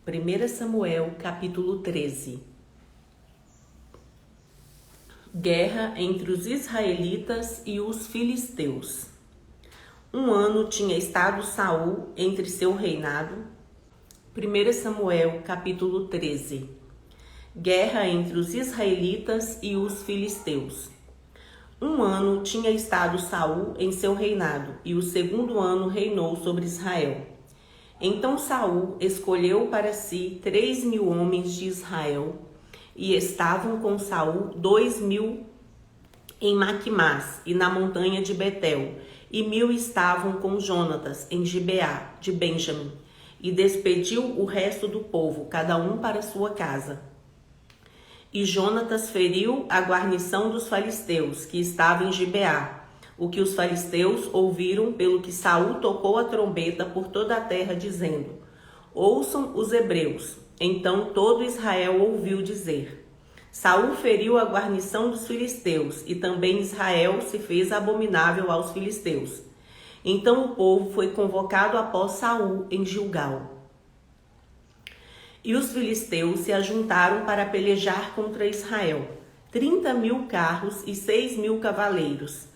1 Samuel, capítulo 13. Guerra entre os israelitas e os filisteus. Um ano tinha estado Saul entre seu reinado. 1 Samuel, capítulo 13. Guerra entre os israelitas e os filisteus. Um ano tinha estado Saul em seu reinado, e o segundo ano reinou sobre Israel. Então Saul escolheu para si 3.000 homens de Israel, e estavam com Saul 2.000 em Maquimás e na montanha de Betel, e 1.000 estavam com Jonatas em Gibeá de Benjamim, e despediu o resto do povo, cada um para sua casa. E Jonatas feriu a guarnição dos filisteus, que estava em Gibeá, o que os filisteus ouviram, pelo que Saul tocou a trombeta por toda a terra, dizendo: ouçam os hebreus. Então todo Israel ouviu dizer: Saul feriu a guarnição dos filisteus, e também Israel se fez abominável aos filisteus. Então o povo foi convocado após Saul em Gilgal. E os filisteus se ajuntaram para pelejar contra Israel, 30.000 carros e 6.000 cavaleiros,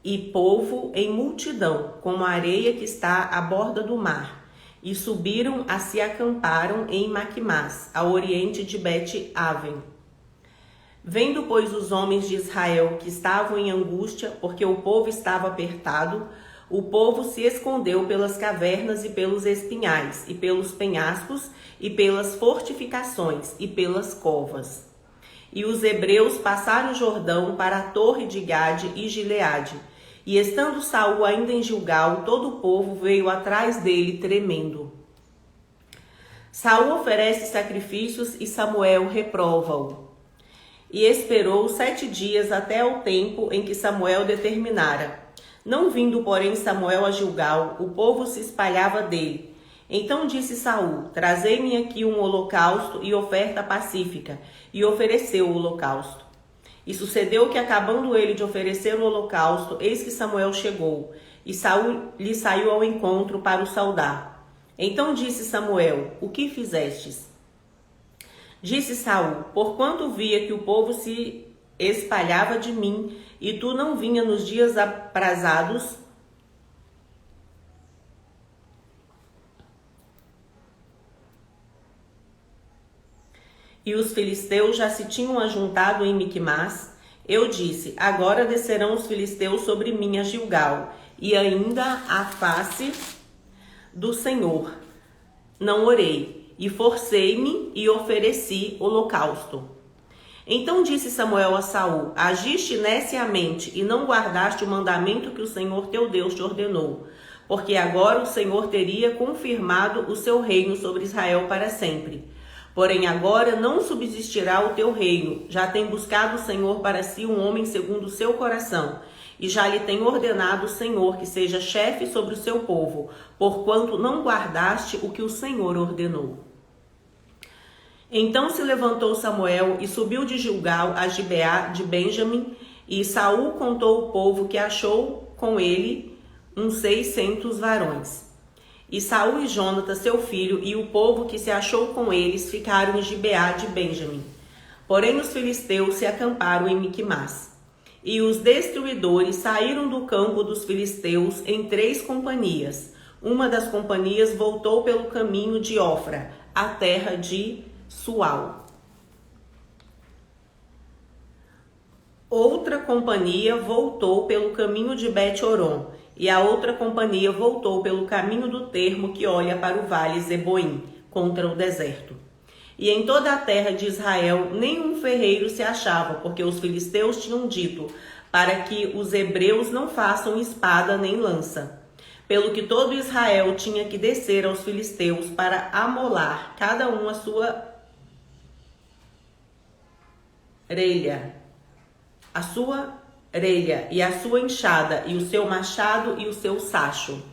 e povo em multidão, como a areia que está à borda do mar, e subiram a se acamparam em Maquimás, ao oriente de Bet-Aven. Vendo, pois, os homens de Israel que estavam em angústia, porque o povo estava apertado, o povo se escondeu pelas cavernas e pelos espinhais, e pelos penhascos, e pelas fortificações, e pelas covas. E os hebreus passaram o Jordão para a torre de Gade e Gileade. E estando Saul ainda em Gilgal, todo o povo veio atrás dele tremendo. Saul oferece sacrifícios e Samuel reprova-o. E esperou 7 dias até o tempo em que Samuel determinara. Não vindo, porém, Samuel a Gilgal, o povo se espalhava dele. Então disse Saul: trazei-me aqui um holocausto e oferta pacífica. E ofereceu o holocausto. E sucedeu que, acabando ele de oferecer o holocausto, eis que Samuel chegou, e Saul lhe saiu ao encontro para o saudar. Então disse Samuel: o que fizestes? Disse Saul: porquanto via que o povo se espalhava de mim, e tu não vinha nos dias aprazados, e os filisteus já se tinham ajuntado em Miquimás, eu disse: agora descerão os filisteus sobre mim a Gilgal, e ainda a face do Senhor não orei, e forcei-me e ofereci holocausto. Então disse Samuel a Saul: agiste neciamente e não guardaste o mandamento que o Senhor teu Deus te ordenou, porque agora o Senhor teria confirmado o seu reino sobre Israel para sempre. Porém agora não subsistirá o teu reino, já tem buscado o Senhor para si um homem segundo o seu coração, e já lhe tem ordenado o Senhor que seja chefe sobre o seu povo, porquanto não guardaste o que o Senhor ordenou. Então se levantou Samuel e subiu de Gilgal a Gibeá de Benjamim, e Saul contou o povo que achou com ele uns 600 varões. E Saul e Jonatas, seu filho, e o povo que se achou com eles ficaram em Gibeá de Benjamim. Porém os filisteus se acamparam em Miquimás. E os destruidores saíram do campo dos filisteus em 3 companhias. Uma das companhias voltou pelo caminho de Ofra, a terra de Sual. Outra companhia voltou pelo caminho de Bet-Horon, e a outra companhia voltou pelo caminho do termo que olha para o vale Zeboim, contra o deserto. E em toda a terra de Israel nenhum ferreiro se achava, porque os filisteus tinham dito para que os hebreus não façam espada nem lança. Pelo que todo Israel tinha que descer aos filisteus para amolar cada um a sua relha, e a sua enxada, e o seu machado e o seu sacho.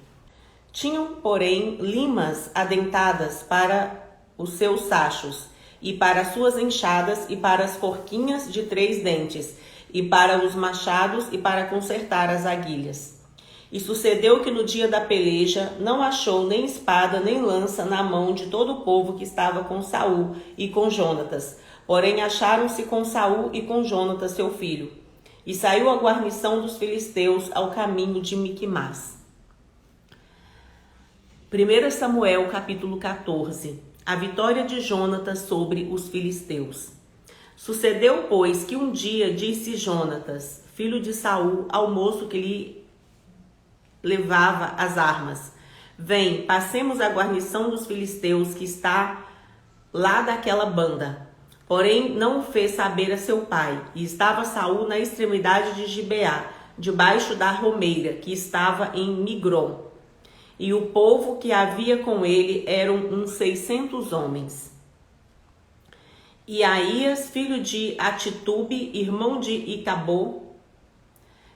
Tinham, porém, limas adentadas para os seus sachos, e para as suas enxadas, e para as forquinhas de 3 dentes, e para os machados, e para consertar as aguilhas. E sucedeu que no dia da peleja não achou nem espada nem lança na mão de todo o povo que estava com Saul e com Jonatas. Porém acharam-se com Saul e com Jonatas seu filho. E saiu a guarnição dos filisteus ao caminho de Miquimás. 1 Samuel capítulo 14. A vitória de Jonatas sobre os filisteus. Sucedeu, pois, que um dia disse Jonatas, filho de Saul, ao moço que lhe levava as armas: Vem, passemos a guarnição dos filisteus que está lá daquela banda. Porém não o fez saber a seu pai, e estava Saul na extremidade de Gibeá, debaixo da romeira, que estava em Migron. E o povo que havia com ele eram uns 600 homens. E Aías, filho de Atitube, irmão de Icabô,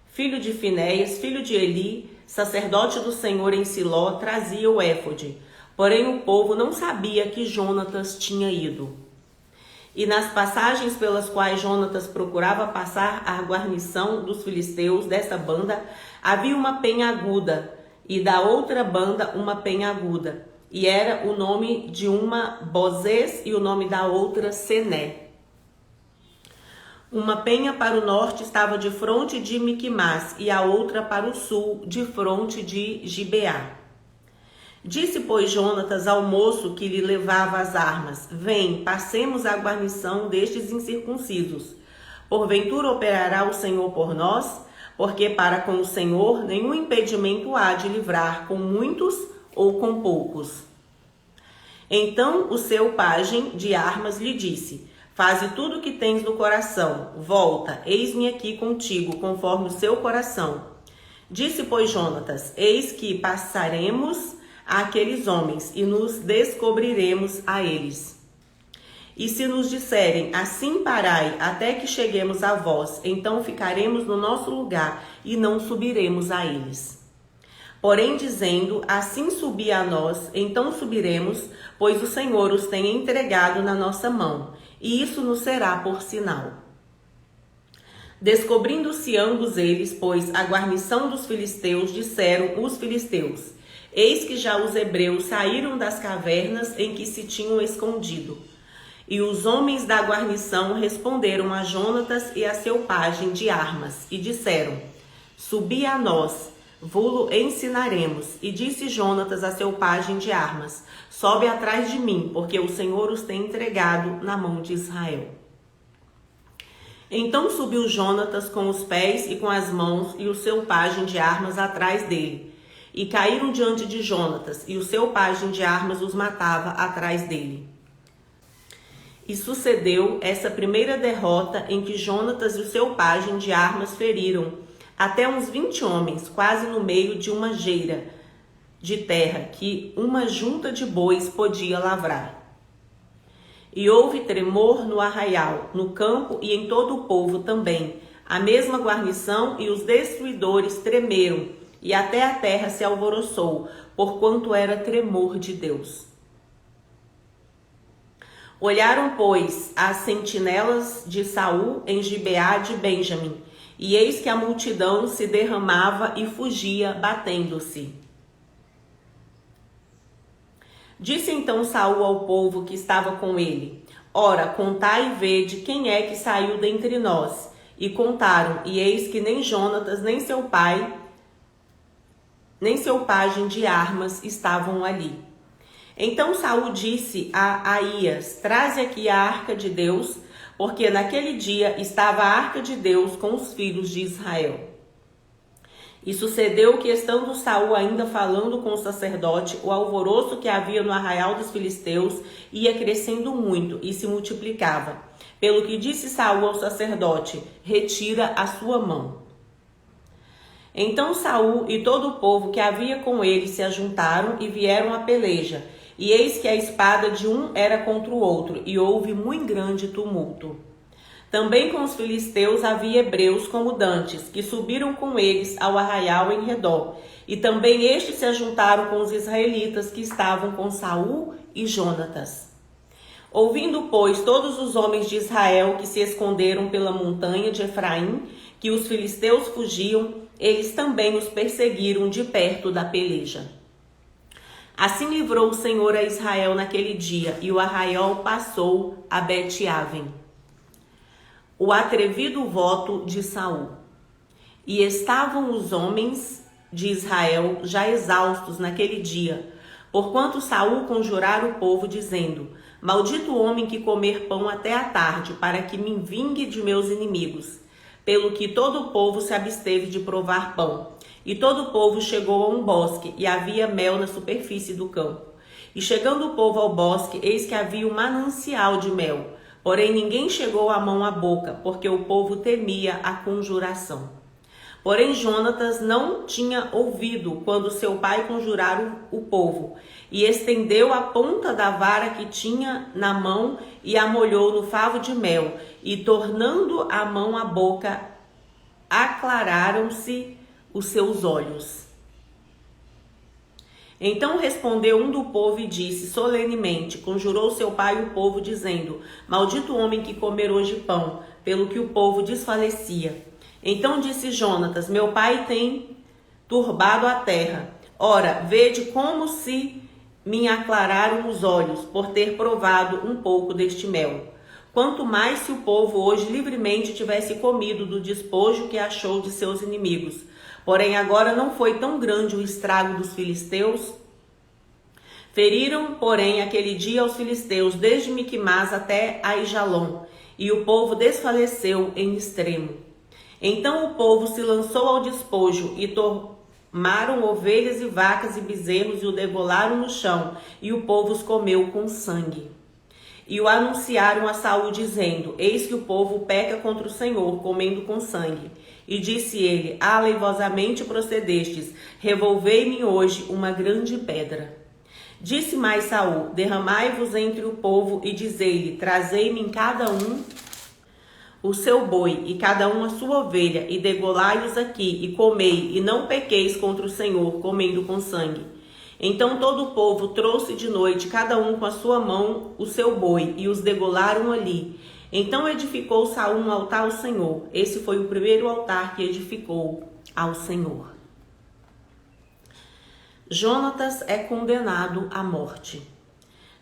filho de Finéias, filho de Eli, sacerdote do Senhor em Siló, trazia o éfode. Porém o povo não sabia que Jonatas tinha ido. E nas passagens pelas quais Jonatas procurava passar a guarnição dos filisteus dessa banda, havia uma penha aguda, e da outra banda uma penha aguda. E era o nome de uma Bozês e o nome da outra Sené. Uma penha para o norte estava de fronte de Miquimás e a outra para o sul, de fronte de Gibeá. Disse, pois, Jonatas ao moço que lhe levava as armas: Vem, passemos a guarnição destes incircuncisos. Porventura operará o Senhor por nós? Porque para com o Senhor nenhum impedimento há de livrar com muitos ou com poucos. Então o seu pajem de armas lhe disse: Faze tudo o que tens no coração. Volta, eis-me aqui contigo, conforme o seu coração. Disse, pois, Jonatas: Eis que passaremos àqueles homens e nos descobriremos a eles. E se nos disserem: Assim parai, até que cheguemos a vós, então ficaremos no nosso lugar e não subiremos a eles. Porém, dizendo: Assim subi a nós, então subiremos, pois o Senhor os tem entregado na nossa mão, e isso nos será por sinal. Descobrindo-se ambos eles, pois, a guarnição dos filisteus, disseram os filisteus: Eis que já os hebreus saíram das cavernas em que se tinham escondido. E os homens da guarnição responderam a Jonatas e a seu pajem de armas, e disseram: Subi a nós, vô-lo ensinaremos. E disse Jonatas a seu pajem de armas: Sobe atrás de mim, porque o Senhor os tem entregado na mão de Israel. Então subiu Jonatas com os pés e com as mãos, e o seu pajem de armas atrás dele. E caíram diante de Jonatas, e o seu pajem de armas os matava atrás dele. E sucedeu essa primeira derrota em que Jonatas e o seu pajem de armas feriram até uns 20 homens, quase no meio de uma geira de terra que uma junta de bois podia lavrar. E houve tremor no arraial, no campo e em todo o povo também. A mesma guarnição e os destruidores tremeram, e até a terra se alvoroçou, porquanto era tremor de Deus. Olharam, pois, as sentinelas de Saul em Gibeá de Benjamim, e eis que a multidão se derramava e fugia, batendo-se. Disse então Saul ao povo que estava com ele: Ora, contai e vede quem é que saiu dentre nós. E contaram, e eis que nem Jonatas, nem seu pai, nem seu pajem de armas estavam ali. Então Saul disse a Aías: Traze aqui a arca de Deus, porque naquele dia estava a arca de Deus com os filhos de Israel. E sucedeu que, estando Saul ainda falando com o sacerdote, o alvoroço que havia no arraial dos filisteus ia crescendo muito e se multiplicava. Pelo que disse Saul ao sacerdote: Retira a sua mão. Então Saul e todo o povo que havia com ele se ajuntaram e vieram à peleja. E eis que a espada de um era contra o outro, e houve muito grande tumulto. Também com os filisteus havia hebreus como dantes, que subiram com eles ao arraial em redor. E também estes se ajuntaram com os israelitas que estavam com Saul e Jonatas. Ouvindo, pois, todos os homens de Israel que se esconderam pela montanha de Efraim, que os filisteus fugiam, eles também os perseguiram de perto da peleja. Assim livrou o Senhor a Israel naquele dia, e o arraial passou a Bet-Aven. O atrevido voto de Saul. E estavam os homens de Israel já exaustos naquele dia, porquanto Saul conjurara o povo, dizendo: Maldito o homem que comer pão até a tarde, para que me vingue de meus inimigos. Pelo que todo o povo se absteve de provar pão. E todo o povo chegou a um bosque, e havia mel na superfície do campo. E chegando o povo ao bosque, eis que havia um manancial de mel. Porém ninguém chegou a mão à boca, porque o povo temia a conjuração. Porém Jonatas não tinha ouvido quando seu pai conjurara o povo, e estendeu a ponta da vara que tinha na mão e a molhou no favo de mel, e tornando a mão à boca, aclararam-se os seus olhos. Então respondeu um do povo e disse solenemente, conjurou seu pai e o povo, dizendo: Maldito o homem que comer hoje pão, pelo que o povo desfalecia. Então disse Jonatas: Meu pai tem turbado a terra. Ora, vede como se me aclararam os olhos, por ter provado um pouco deste mel. Quanto mais se o povo hoje livremente tivesse comido do despojo que achou de seus inimigos. Porém agora não foi tão grande o estrago dos filisteus. Feriram, porém, aquele dia aos filisteus, desde Miquimás até Aijalon, e o povo desfaleceu em extremo. Então o povo se lançou ao despojo, e tomaram ovelhas e vacas e bezerros, e o degolaram no chão, e o povo os comeu com sangue. E o anunciaram a Saul, dizendo: Eis que o povo peca contra o Senhor, comendo com sangue. E disse ele: Aleivosamente procedestes, revolvei-me hoje uma grande pedra. Disse mais Saul: Derramai-vos entre o povo e dizei-lhe: Trazei-me em cada um o seu boi, e cada um a sua ovelha, e degolai-os aqui, e comei, e não pequeis contra o Senhor, comendo com sangue. Então todo o povo trouxe de noite, cada um com a sua mão, o seu boi, e os degolaram ali. Então edificou Saul um altar ao Senhor. Esse foi o primeiro altar que edificou ao Senhor. Jonatas é condenado à morte.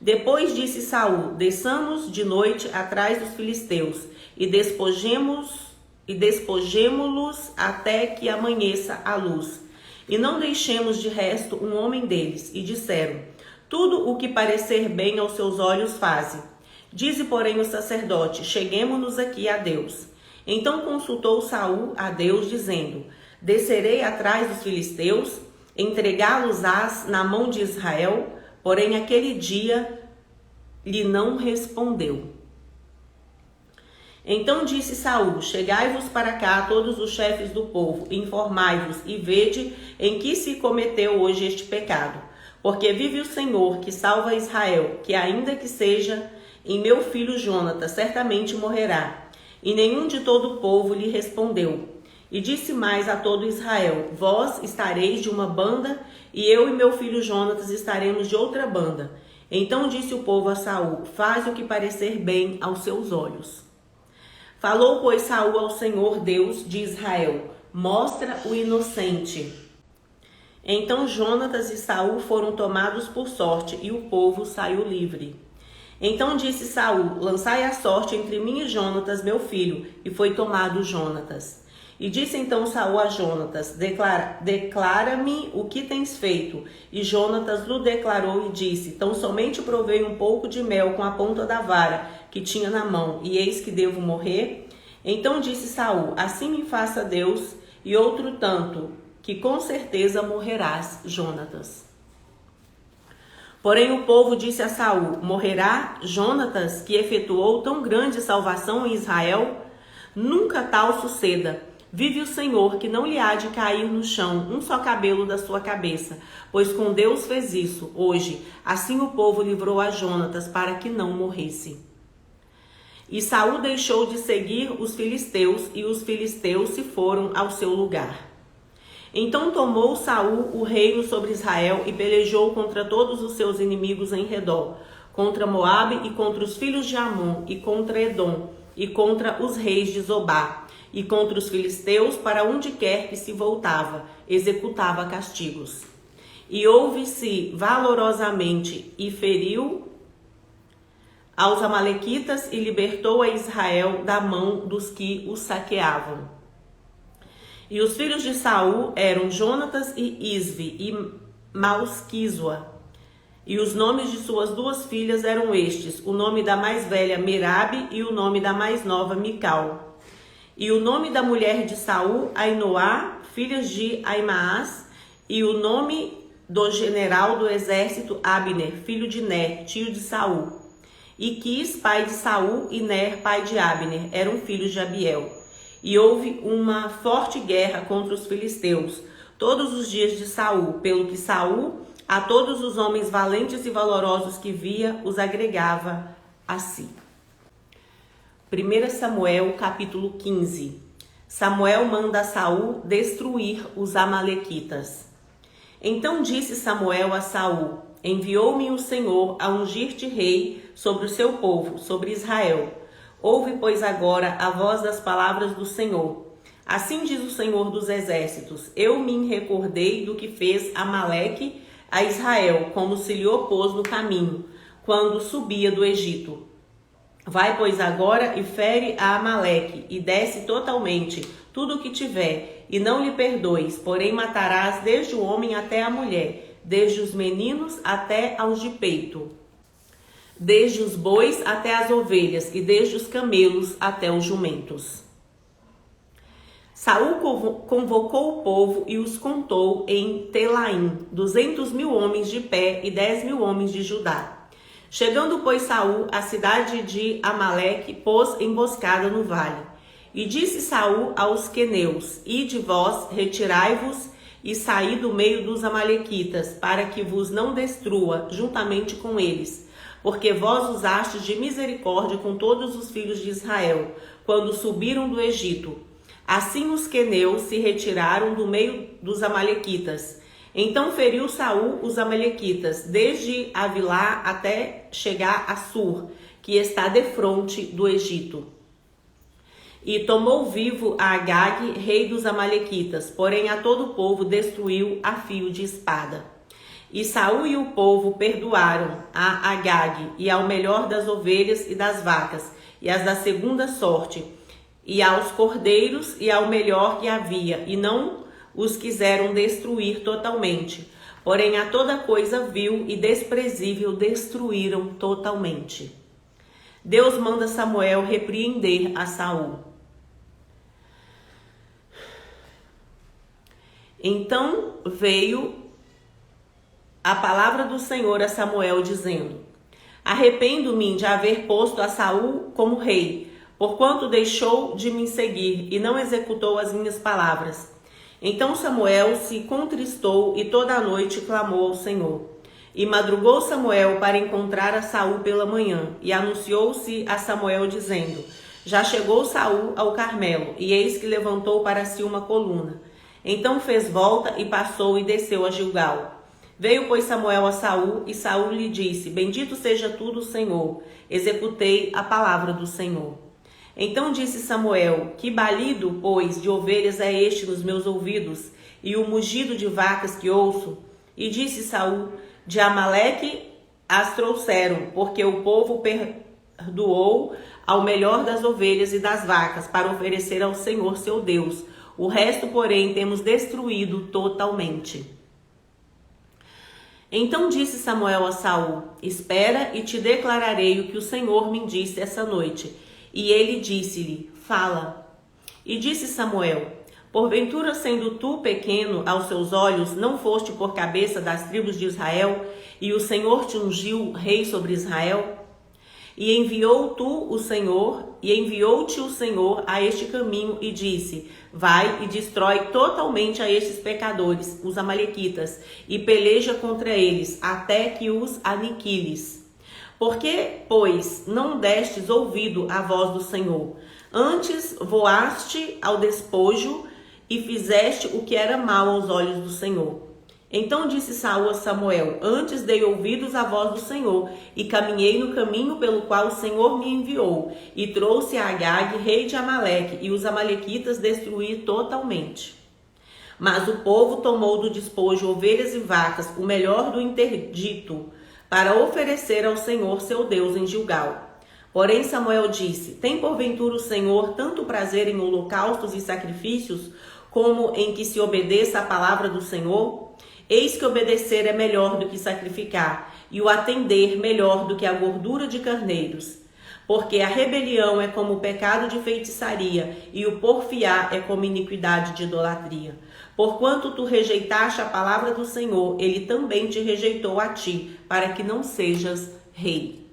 Depois disse Saul: Desçamos de noite atrás dos filisteus, e despojemo-los até que amanheça a luz. E não deixemos de resto um homem deles. E disseram: Tudo o que parecer bem aos seus olhos faze. Dize, porém, o sacerdote: Cheguemo-nos aqui a Deus. Então consultou Saul a Deus, dizendo: Descerei atrás dos filisteus, entregá-los-ás na mão de Israel? Porém aquele dia lhe não respondeu. Então disse Saul: Chegai-vos para cá todos os chefes do povo, informai-vos e vede em que se cometeu hoje este pecado. Porque vive o Senhor, que salva Israel, que ainda que seja em meu filho Jonatas, certamente morrerá. E nenhum de todo o povo lhe respondeu. E disse mais a todo Israel: Vós estareis de uma banda, e eu e meu filho Jonatas estaremos de outra banda. Então disse o povo a Saul: Faz o que parecer bem aos seus olhos. Falou, pois, Saul ao Senhor Deus de Israel: Mostra o inocente. Então Jonatas e Saul foram tomados por sorte, e o povo saiu livre. Então disse Saul: Lançai a sorte entre mim e Jonatas, meu filho. E foi tomado Jonatas. E disse então Saul a Jonatas: Declara-me o que tens feito. E Jonatas lhe declarou e disse: Tão somente provei um pouco de mel com a ponta da vara que tinha na mão, e eis que devo morrer? Então disse Saul: Assim me faça Deus, e outro tanto, que com certeza morrerás, Jonatas. Porém o povo disse a Saul: Morrerá Jonatas, que efetuou tão grande salvação em Israel? Nunca tal suceda. Vive o Senhor, que não lhe há de cair no chão um só cabelo da sua cabeça, pois com Deus fez isso hoje. Assim o povo livrou a Jonatas para que não morresse. E Saul deixou de seguir os filisteus, e os filisteus se foram ao seu lugar. Então tomou Saul o reino sobre Israel e pelejou contra todos os seus inimigos em redor, contra Moabe e contra os filhos de Amon e contra Edom, e contra os reis de Zobá, e contra os filisteus, para onde quer que se voltava, executava castigos. E houve-se valorosamente e feriu aos amalequitas e libertou a Israel da mão dos que os saqueavam. E os filhos de Saul eram Jonatas e Isvi e Malquisua. E os nomes de suas duas filhas eram estes: o nome da mais velha Merabe e o nome da mais nova Mical. E o nome da mulher de Saul, Ainoá, filhas de Aimaas, e o nome do general do exército, Abner, filho de Ner, tio de Saul. E Quis, pai de Saul, e Ner, pai de Abner, eram filhos de Abiel. E houve uma forte guerra contra os filisteus todos os dias de Saul, pelo que Saul a todos os homens valentes e valorosos que via os agregava a si. 1 Samuel capítulo 15. Samuel manda Saul destruir os amalequitas. Então disse Samuel a Saul: enviou-me o Senhor a ungir-te rei sobre o seu povo, sobre Israel. Ouve, pois, agora a voz das palavras do Senhor. Assim diz o Senhor dos exércitos: eu me recordei do que fez Amaleque a Israel, como se lhe opôs no caminho, quando subia do Egito. Vai, pois, agora e fere a Amaleque, e desce totalmente tudo o que tiver, e não lhe perdoes, porém matarás desde o homem até a mulher, desde os meninos até aos de peito, desde os bois até as ovelhas, e desde os camelos até os jumentos. Saul convocou o povo e os contou em Telaim, 200.000 homens de pé e 10.000 homens de Judá. Chegando, pois, Saul à cidade de Amaleque, pôs emboscada no vale. E disse Saul aos queneus: ide vós, retirai-vos e saí do meio dos amalequitas, para que vos não destrua juntamente com eles, porque vós usastes de misericórdia com todos os filhos de Israel, quando subiram do Egito. Assim os queneus se retiraram do meio dos amalequitas. Então feriu Saul os amalequitas, desde Avilá até chegar a Sur, que está defronte do Egito. E tomou vivo a Agag, rei dos amalequitas, porém a todo o povo destruiu a fio de espada. E Saul e o povo perdoaram a Agag, e ao melhor das ovelhas e das vacas, e as da segunda sorte, e aos cordeiros, e ao melhor que havia, e não os quiseram destruir totalmente. Porém a toda coisa vil e desprezível destruíram totalmente. Deus manda Samuel repreender a Saul. Então veio a palavra do Senhor a Samuel, dizendo: arrependo-me de haver posto a Saul como rei, porquanto deixou de me seguir e não executou as minhas palavras. Então Samuel se contristou e toda a noite clamou ao Senhor. E madrugou Samuel para encontrar a Saul pela manhã, e anunciou-se a Samuel, dizendo: já chegou Saul ao Carmelo, e eis que levantou para si uma coluna. Então fez volta e passou e desceu a Gilgal. Veio, pois, Samuel a Saul, e Saul lhe disse: bendito seja tu do Senhor, executei a palavra do Senhor. Então disse Samuel: que balido, pois, de ovelhas é este nos meus ouvidos, e o mugido de vacas que ouço? E disse Saul: de Amaleque as trouxeram, porque o povo perdoou ao melhor das ovelhas e das vacas, para oferecer ao Senhor seu Deus. O resto, porém, temos destruído totalmente. Então disse Samuel a Saul: espera e te declararei o que o Senhor me disse essa noite. E ele disse-lhe: fala. E disse Samuel: porventura, sendo tu pequeno aos seus olhos, não foste por cabeça das tribos de Israel, e o Senhor te ungiu rei sobre Israel? E enviou-te o Senhor a este caminho e disse: vai e destrói totalmente a estes pecadores, os amalequitas, e peleja contra eles, até que os aniquiles. Por que, pois, não destes ouvido à voz do Senhor? Antes voaste ao despojo e fizeste o que era mal aos olhos do Senhor. Então disse Saul a Samuel: Antes dei ouvidos à voz do Senhor, e caminhei no caminho pelo qual o Senhor me enviou, e trouxe a Agag, rei de Amaleque, e os amalequitas destruí totalmente. Mas o povo tomou do despojo ovelhas e vacas, o melhor do interdito, para oferecer ao Senhor seu Deus em Gilgal. Porém Samuel disse: Tem porventura o Senhor tanto prazer em holocaustos e sacrifícios, como em que se obedeça a palavra do Senhor? Eis que obedecer é melhor do que sacrificar, e o atender melhor do que a gordura de carneiros. Porque a rebelião é como o pecado de feitiçaria, e o porfiar é como iniquidade de idolatria. Porquanto tu rejeitaste a palavra do Senhor, ele também te rejeitou a ti, para que não sejas rei.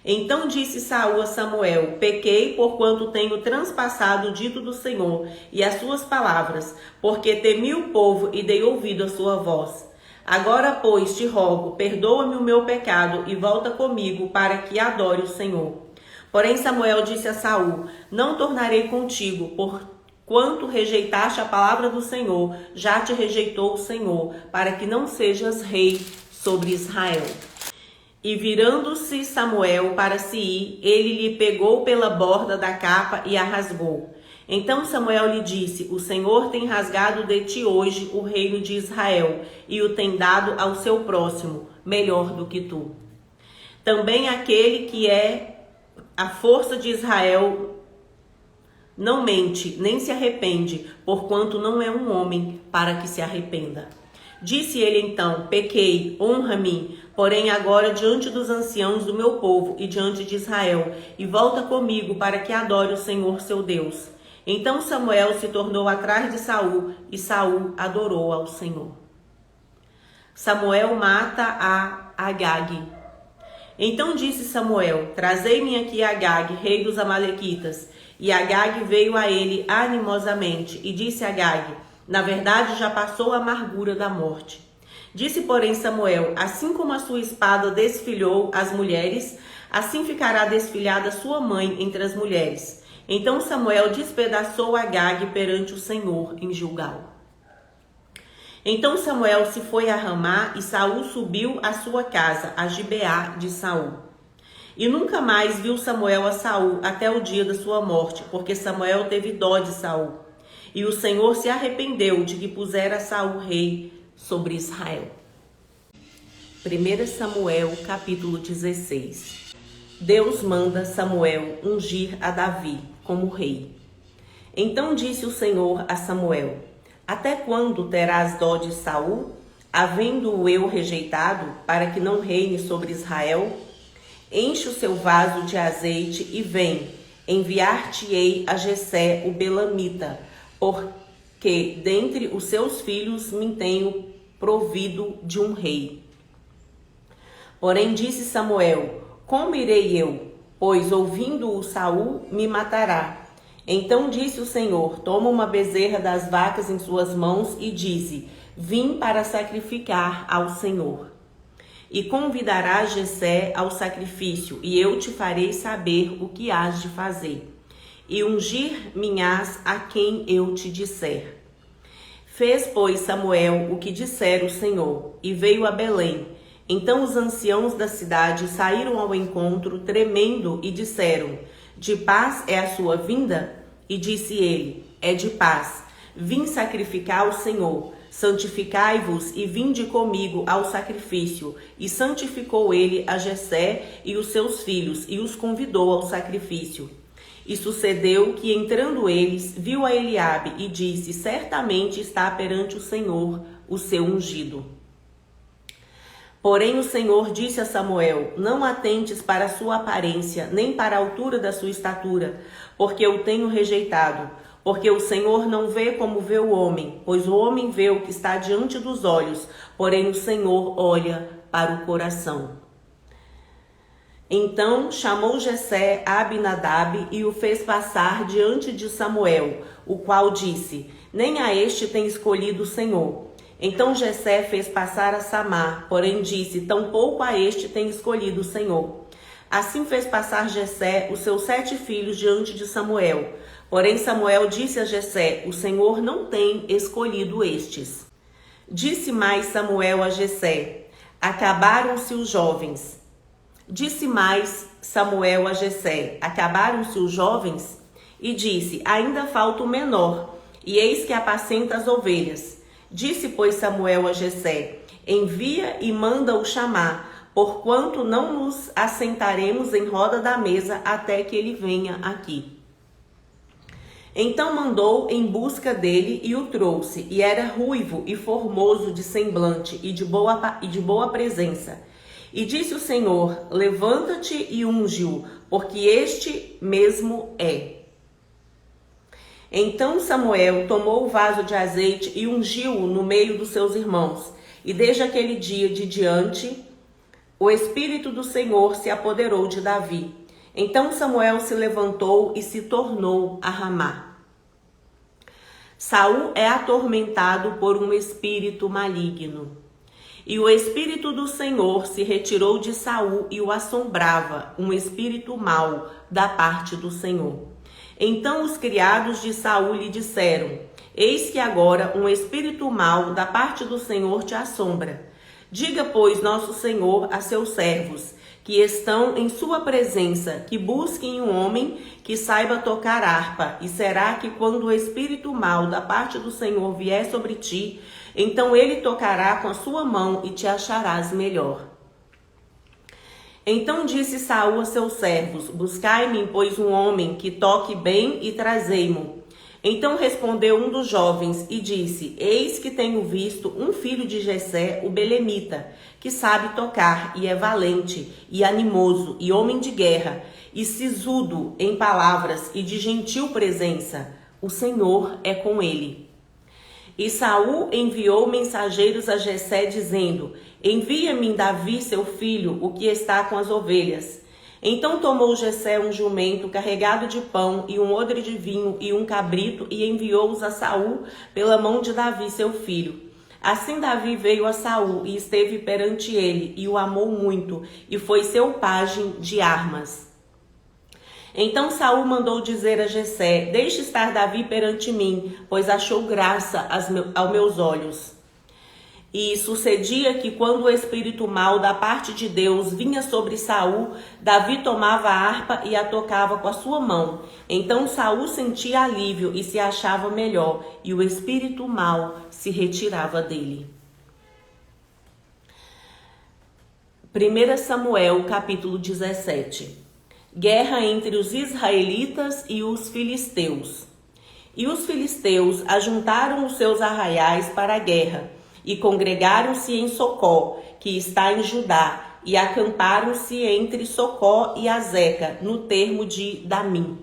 Então disse Saul a Samuel: Pequei, porquanto tenho transpassado o dito do Senhor e as suas palavras, porque temi o povo e dei ouvido à sua voz. Agora, pois, te rogo, perdoa-me o meu pecado e volta comigo, para que adore o Senhor. Porém Samuel disse a Saul: Não tornarei contigo, porquanto rejeitaste a palavra do Senhor, já te rejeitou o Senhor, para que não sejas rei sobre Israel. E virando-se Samuel para se ir, ele lhe pegou pela borda da capa e a rasgou. Então Samuel lhe disse: O Senhor tem rasgado de ti hoje o reino de Israel, e o tem dado ao seu próximo, melhor do que tu. Também aquele que é a força de Israel não mente, nem se arrepende, porquanto não é um homem para que se arrependa. Disse ele então: Pequei, honra-me, porém agora diante dos anciãos do meu povo e diante de Israel, e volta comigo para que adore o Senhor seu Deus. Então Samuel se tornou atrás de Saul, e Saul adorou ao Senhor. Samuel mata a Agag. Então disse Samuel: Trazei-me aqui Agag, rei dos amalequitas. E Agag veio a ele animosamente, e disse a Agag: Na verdade já passou a amargura da morte. Disse, porém, Samuel: Assim como a sua espada desfilhou as mulheres, assim ficará desfilhada sua mãe entre as mulheres. Então Samuel despedaçou Agag perante o Senhor em Gilgal. Então Samuel se foi a Ramá, e Saul subiu à sua casa, a Gibeá de Saul. E nunca mais viu Samuel a Saul até o dia da sua morte, porque Samuel teve dó de Saul. E o Senhor se arrependeu de que pusera Saul rei sobre Israel. 1 Samuel, capítulo 16. Deus manda Samuel ungir a Davi como rei. Então disse o Senhor a Samuel: Até quando terás dó de Saul, havendo-o eu rejeitado, para que não reine sobre Israel? Enche o seu vaso de azeite e vem, enviar-te-ei a Jessé o belamita, porque dentre os seus filhos me tenho provido de um rei. Porém disse Samuel: Como irei eu? Pois ouvindo-o Saul me matará. Então disse o Senhor: Toma uma bezerra das vacas em suas mãos e dize: Vim para sacrificar ao Senhor. E convidarás Jessé ao sacrifício, e eu te farei saber o que hás de fazer. E ungir-me-ás a quem eu te disser. Fez, pois, Samuel o que dissera o Senhor, e veio a Belém. Então os anciãos da cidade saíram ao encontro, tremendo, e disseram: De paz é a sua vinda? E disse ele: É de paz. Vim sacrificar ao Senhor. Santificai-vos e vinde comigo ao sacrifício. E santificou ele a Jessé e os seus filhos, e os convidou ao sacrifício. E sucedeu que, entrando eles, viu a Eliabe e disse: Certamente está perante o Senhor o seu ungido. Porém o Senhor disse a Samuel: Não atentes para a sua aparência, nem para a altura da sua estatura, porque eu tenho rejeitado. Porque o Senhor não vê como vê o homem, pois o homem vê o que está diante dos olhos, porém o Senhor olha para o coração. Então chamou Jessé a Abinadab e o fez passar diante de Samuel, o qual disse: Nem a este tem escolhido o Senhor. Então Jessé fez passar a Samá, porém disse: Tampouco a este tem escolhido o Senhor. Assim fez passar Jessé os seus 7 filhos diante de Samuel. Porém Samuel disse a Jessé: O Senhor não tem escolhido estes. Disse mais Samuel a Jessé: acabaram-se os jovens. Disse mais Samuel a Jessé: acabaram-se os jovens? E disse: ainda falta o menor, e eis que apacenta as ovelhas. Disse, pois, Samuel a Jessé: envia e manda-o chamar, porquanto não nos assentaremos em roda da mesa até que ele venha aqui. Então mandou em busca dele e o trouxe, e era ruivo e formoso de semblante e de boa presença. E disse o Senhor: levanta-te e unge-o, porque este mesmo é. Então Samuel tomou o vaso de azeite e ungiu-o no meio dos seus irmãos. E desde aquele dia de diante, o Espírito do Senhor se apoderou de Davi. Então Samuel se levantou e se tornou a Ramá. Saul é atormentado por um espírito maligno. E o Espírito do Senhor se retirou de Saul e o assombrava, um espírito mau da parte do Senhor. Então os criados de Saul lhe disseram: eis que agora um espírito mau da parte do Senhor te assombra. Diga, pois, nosso Senhor a seus servos, que estão em sua presença, que busquem um homem que saiba tocar harpa, e será que quando o espírito mau da parte do Senhor vier sobre ti, então ele tocará com a sua mão e te acharás melhor. Então disse Saul a seus servos: buscai-me, pois, um homem que toque bem e trazei-mo. Então respondeu um dos jovens e disse: eis que tenho visto um filho de Jessé, o belemita, que sabe tocar e é valente e animoso e homem de guerra e sisudo em palavras e de gentil presença. O Senhor é com ele. E Saul enviou mensageiros a Jessé dizendo: envia-me Davi seu filho, o que está com as ovelhas. Então tomou Jessé um jumento carregado de pão e um odre de vinho e um cabrito e enviou-os a Saul pela mão de Davi seu filho. Assim Davi veio a Saul e esteve perante ele e o amou muito e foi seu pajem de armas. Então Saul mandou dizer a Jessé: deixe estar Davi perante mim, pois achou graça aos meus olhos. E sucedia que quando o espírito mau da parte de Deus vinha sobre Saul, Davi tomava a harpa e a tocava com a sua mão. Então Saul sentia alívio e se achava melhor, e o espírito mau se retirava dele. 1 Samuel, capítulo 17. Guerra entre os israelitas e os filisteus. E os filisteus ajuntaram os seus arraiais para a guerra, e congregaram-se em Socó, que está em Judá, e acamparam-se entre Socó e Azeca, no termo de Damim.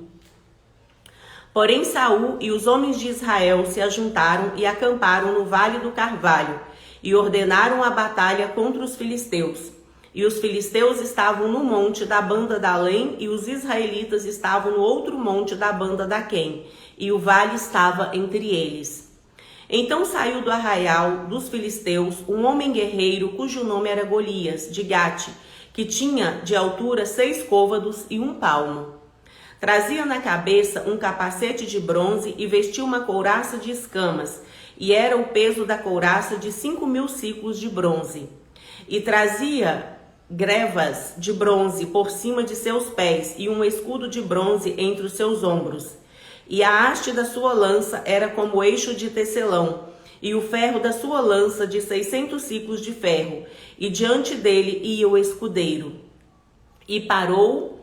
Porém Saul e os homens de Israel se ajuntaram e acamparam no Vale do Carvalho, e ordenaram a batalha contra os filisteus. E os filisteus estavam no monte da banda da Além, e os israelitas estavam no outro monte da banda da Quem, e o vale estava entre eles. Então saiu do arraial dos filisteus um homem guerreiro cujo nome era Golias, de Gate, que tinha de altura 6 côvados e 1 palmo. Trazia na cabeça um capacete de bronze e vestia uma couraça de escamas, e era o peso da couraça de 5.000 siclos de bronze. E trazia grevas de bronze por cima de seus pés e um escudo de bronze entre os seus ombros. E a haste da sua lança era como eixo de tecelão, e o ferro da sua lança de 600 siclos de ferro, e diante dele ia o escudeiro. E parou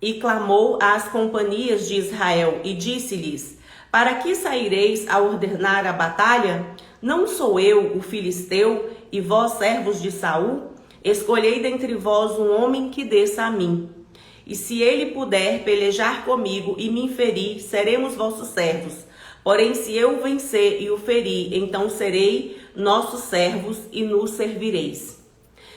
e clamou às companhias de Israel, e disse-lhes: para que saireis a ordenar a batalha? Não sou eu o filisteu, e vós servos de Saul? Escolhei dentre vós um homem que desça a mim. E se ele puder pelejar comigo e me ferir, seremos vossos servos. Porém, se eu vencer e o ferir, então serei nossos servos e nos servireis.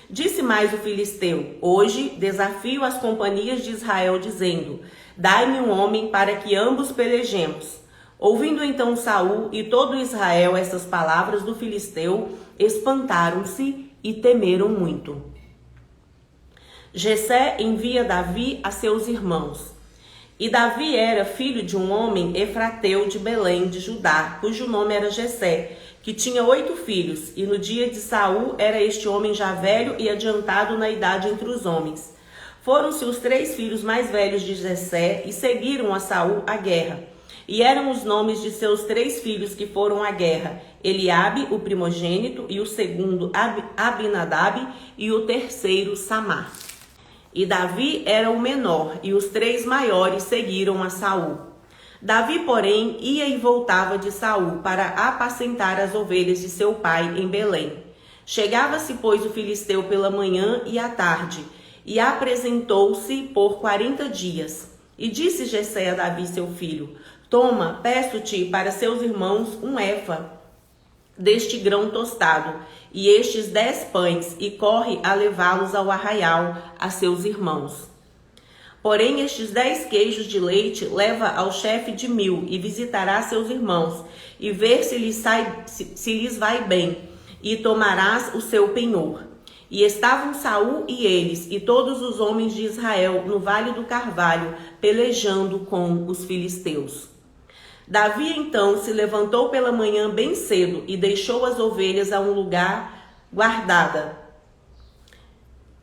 Disse mais o filisteu: hoje desafio as companhias de Israel, dizendo: dai-me um homem para que ambos pelejemos. Ouvindo então Saul e todo Israel essas palavras do filisteu, espantaram-se e temeram muito. Jessé envia Davi a seus irmãos. E Davi era filho de um homem efrateu de Belém de Judá, cujo nome era Jessé, que tinha 8 filhos, e no dia de Saul era este homem já velho e adiantado na idade entre os homens. Foram-se os 3 filhos mais velhos de Jessé e seguiram a Saul à guerra. E eram os nomes de seus 3 filhos que foram à guerra: Eliabe, o primogênito, e o segundo Abinadab, e o terceiro Samar. E Davi era o menor, e os 3 maiores seguiram a Saul. Davi, porém, ia e voltava de Saul para apacentar as ovelhas de seu pai em Belém. Chegava-se, pois, o filisteu pela manhã e à tarde, e apresentou-se por 40 dias. E disse Jessé a Davi, seu filho: Toma, peço-te para seus irmãos um efa deste grão tostado, e estes 10 pães, e corre a levá-los ao arraial a seus irmãos. Porém, estes 10 queijos de leite leva ao chefe de 1000 e visitará seus irmãos, e ver se lhes vai bem, e tomarás o seu penhor. E estavam Saul e eles, e todos os homens de Israel, no vale do Carvalho, pelejando com os filisteus. Davi então se levantou pela manhã bem cedo, e deixou as ovelhas a um lugar guardada.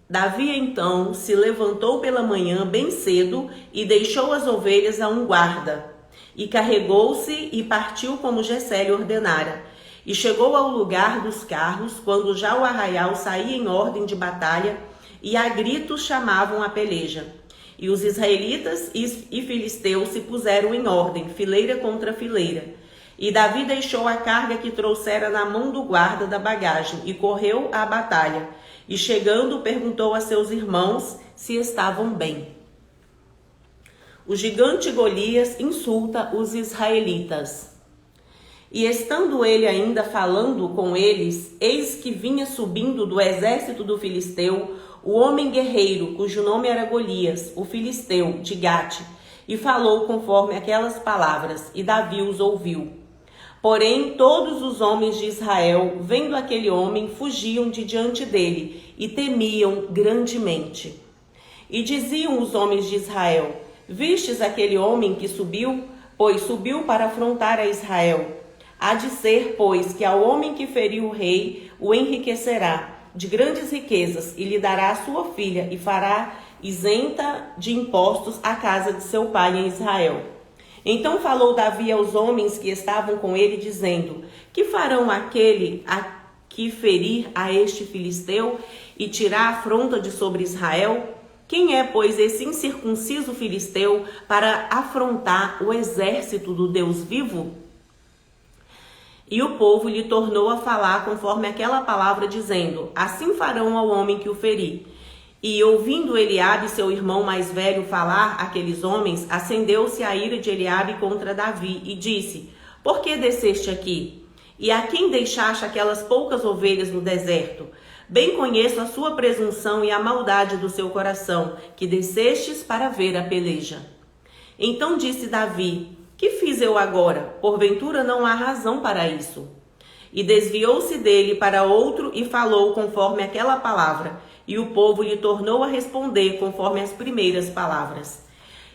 Davi então se levantou pela manhã bem cedo e deixou as ovelhas a um guarda. E carregou-se e partiu como Jessé lhe ordenara. E chegou ao lugar dos carros, quando já o arraial saía em ordem de batalha, e a gritos chamavam a peleja. E os israelitas e filisteus se puseram em ordem, fileira contra fileira. E Davi deixou a carga que trouxera na mão do guarda da bagagem, e correu à batalha. E chegando, perguntou a seus irmãos se estavam bem. O gigante Golias insulta os israelitas. E estando ele ainda falando com eles, eis que vinha subindo do exército do filisteu o homem guerreiro, cujo nome era Golias, o filisteu, de Gate, e falou conforme aquelas palavras, e Davi os ouviu. Porém, todos os homens de Israel, vendo aquele homem, fugiam de diante dele e temiam grandemente. E diziam os homens de Israel: Vistes aquele homem que subiu? Pois subiu para afrontar a Israel. Há de ser, pois, que ao homem que feriu o rei o enriquecerá de grandes riquezas e lhe dará a sua filha e fará isenta de impostos a casa de seu pai em Israel. Então falou Davi aos homens que estavam com ele, dizendo: Que farão aquele a que ferir a este filisteu e tirar a afronta de sobre Israel? Quem é, pois, esse incircunciso filisteu para afrontar o exército do Deus vivo? E o povo lhe tornou a falar conforme aquela palavra, dizendo: Assim farão ao homem que o ferir. E ouvindo Eliabe, seu irmão mais velho, falar aqueles homens, acendeu-se a ira de Eliabe contra Davi, e disse: Por que desceste aqui? E a quem deixaste aquelas poucas ovelhas no deserto? Bem conheço a sua presunção e a maldade do seu coração, que descestes para ver a peleja. Então disse Davi: Que fiz eu agora? Porventura não há razão para isso. E desviou-se dele para outro e falou conforme aquela palavra. E o povo lhe tornou a responder conforme as primeiras palavras.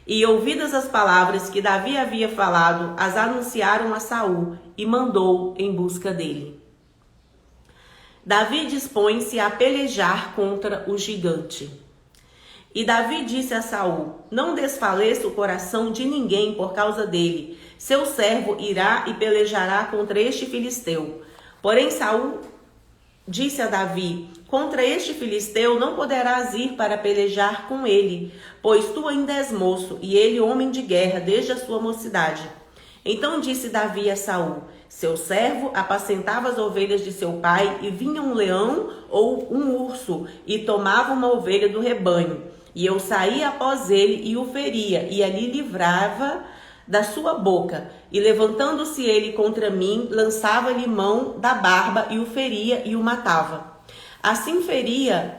E ouvidas as palavras que Davi havia falado, as anunciaram a Saul e mandou em busca dele. Davi dispõe-se a pelejar contra o gigante. E Davi disse a Saul: Não desfaleça o coração de ninguém por causa dele. Seu servo irá e pelejará contra este filisteu. Porém Saul disse a Davi: Contra este filisteu não poderás ir para pelejar com ele, pois tu ainda és moço, e ele homem de guerra desde a sua mocidade. Então disse Davi a Saul: Seu servo apacentava as ovelhas de seu pai, e vinha um leão ou um urso, e tomava uma ovelha do rebanho. E eu saía após ele e o feria, e ali livrava da sua boca. E levantando-se ele contra mim, lançava-lhe mão da barba, e o feria e o matava. Assim feria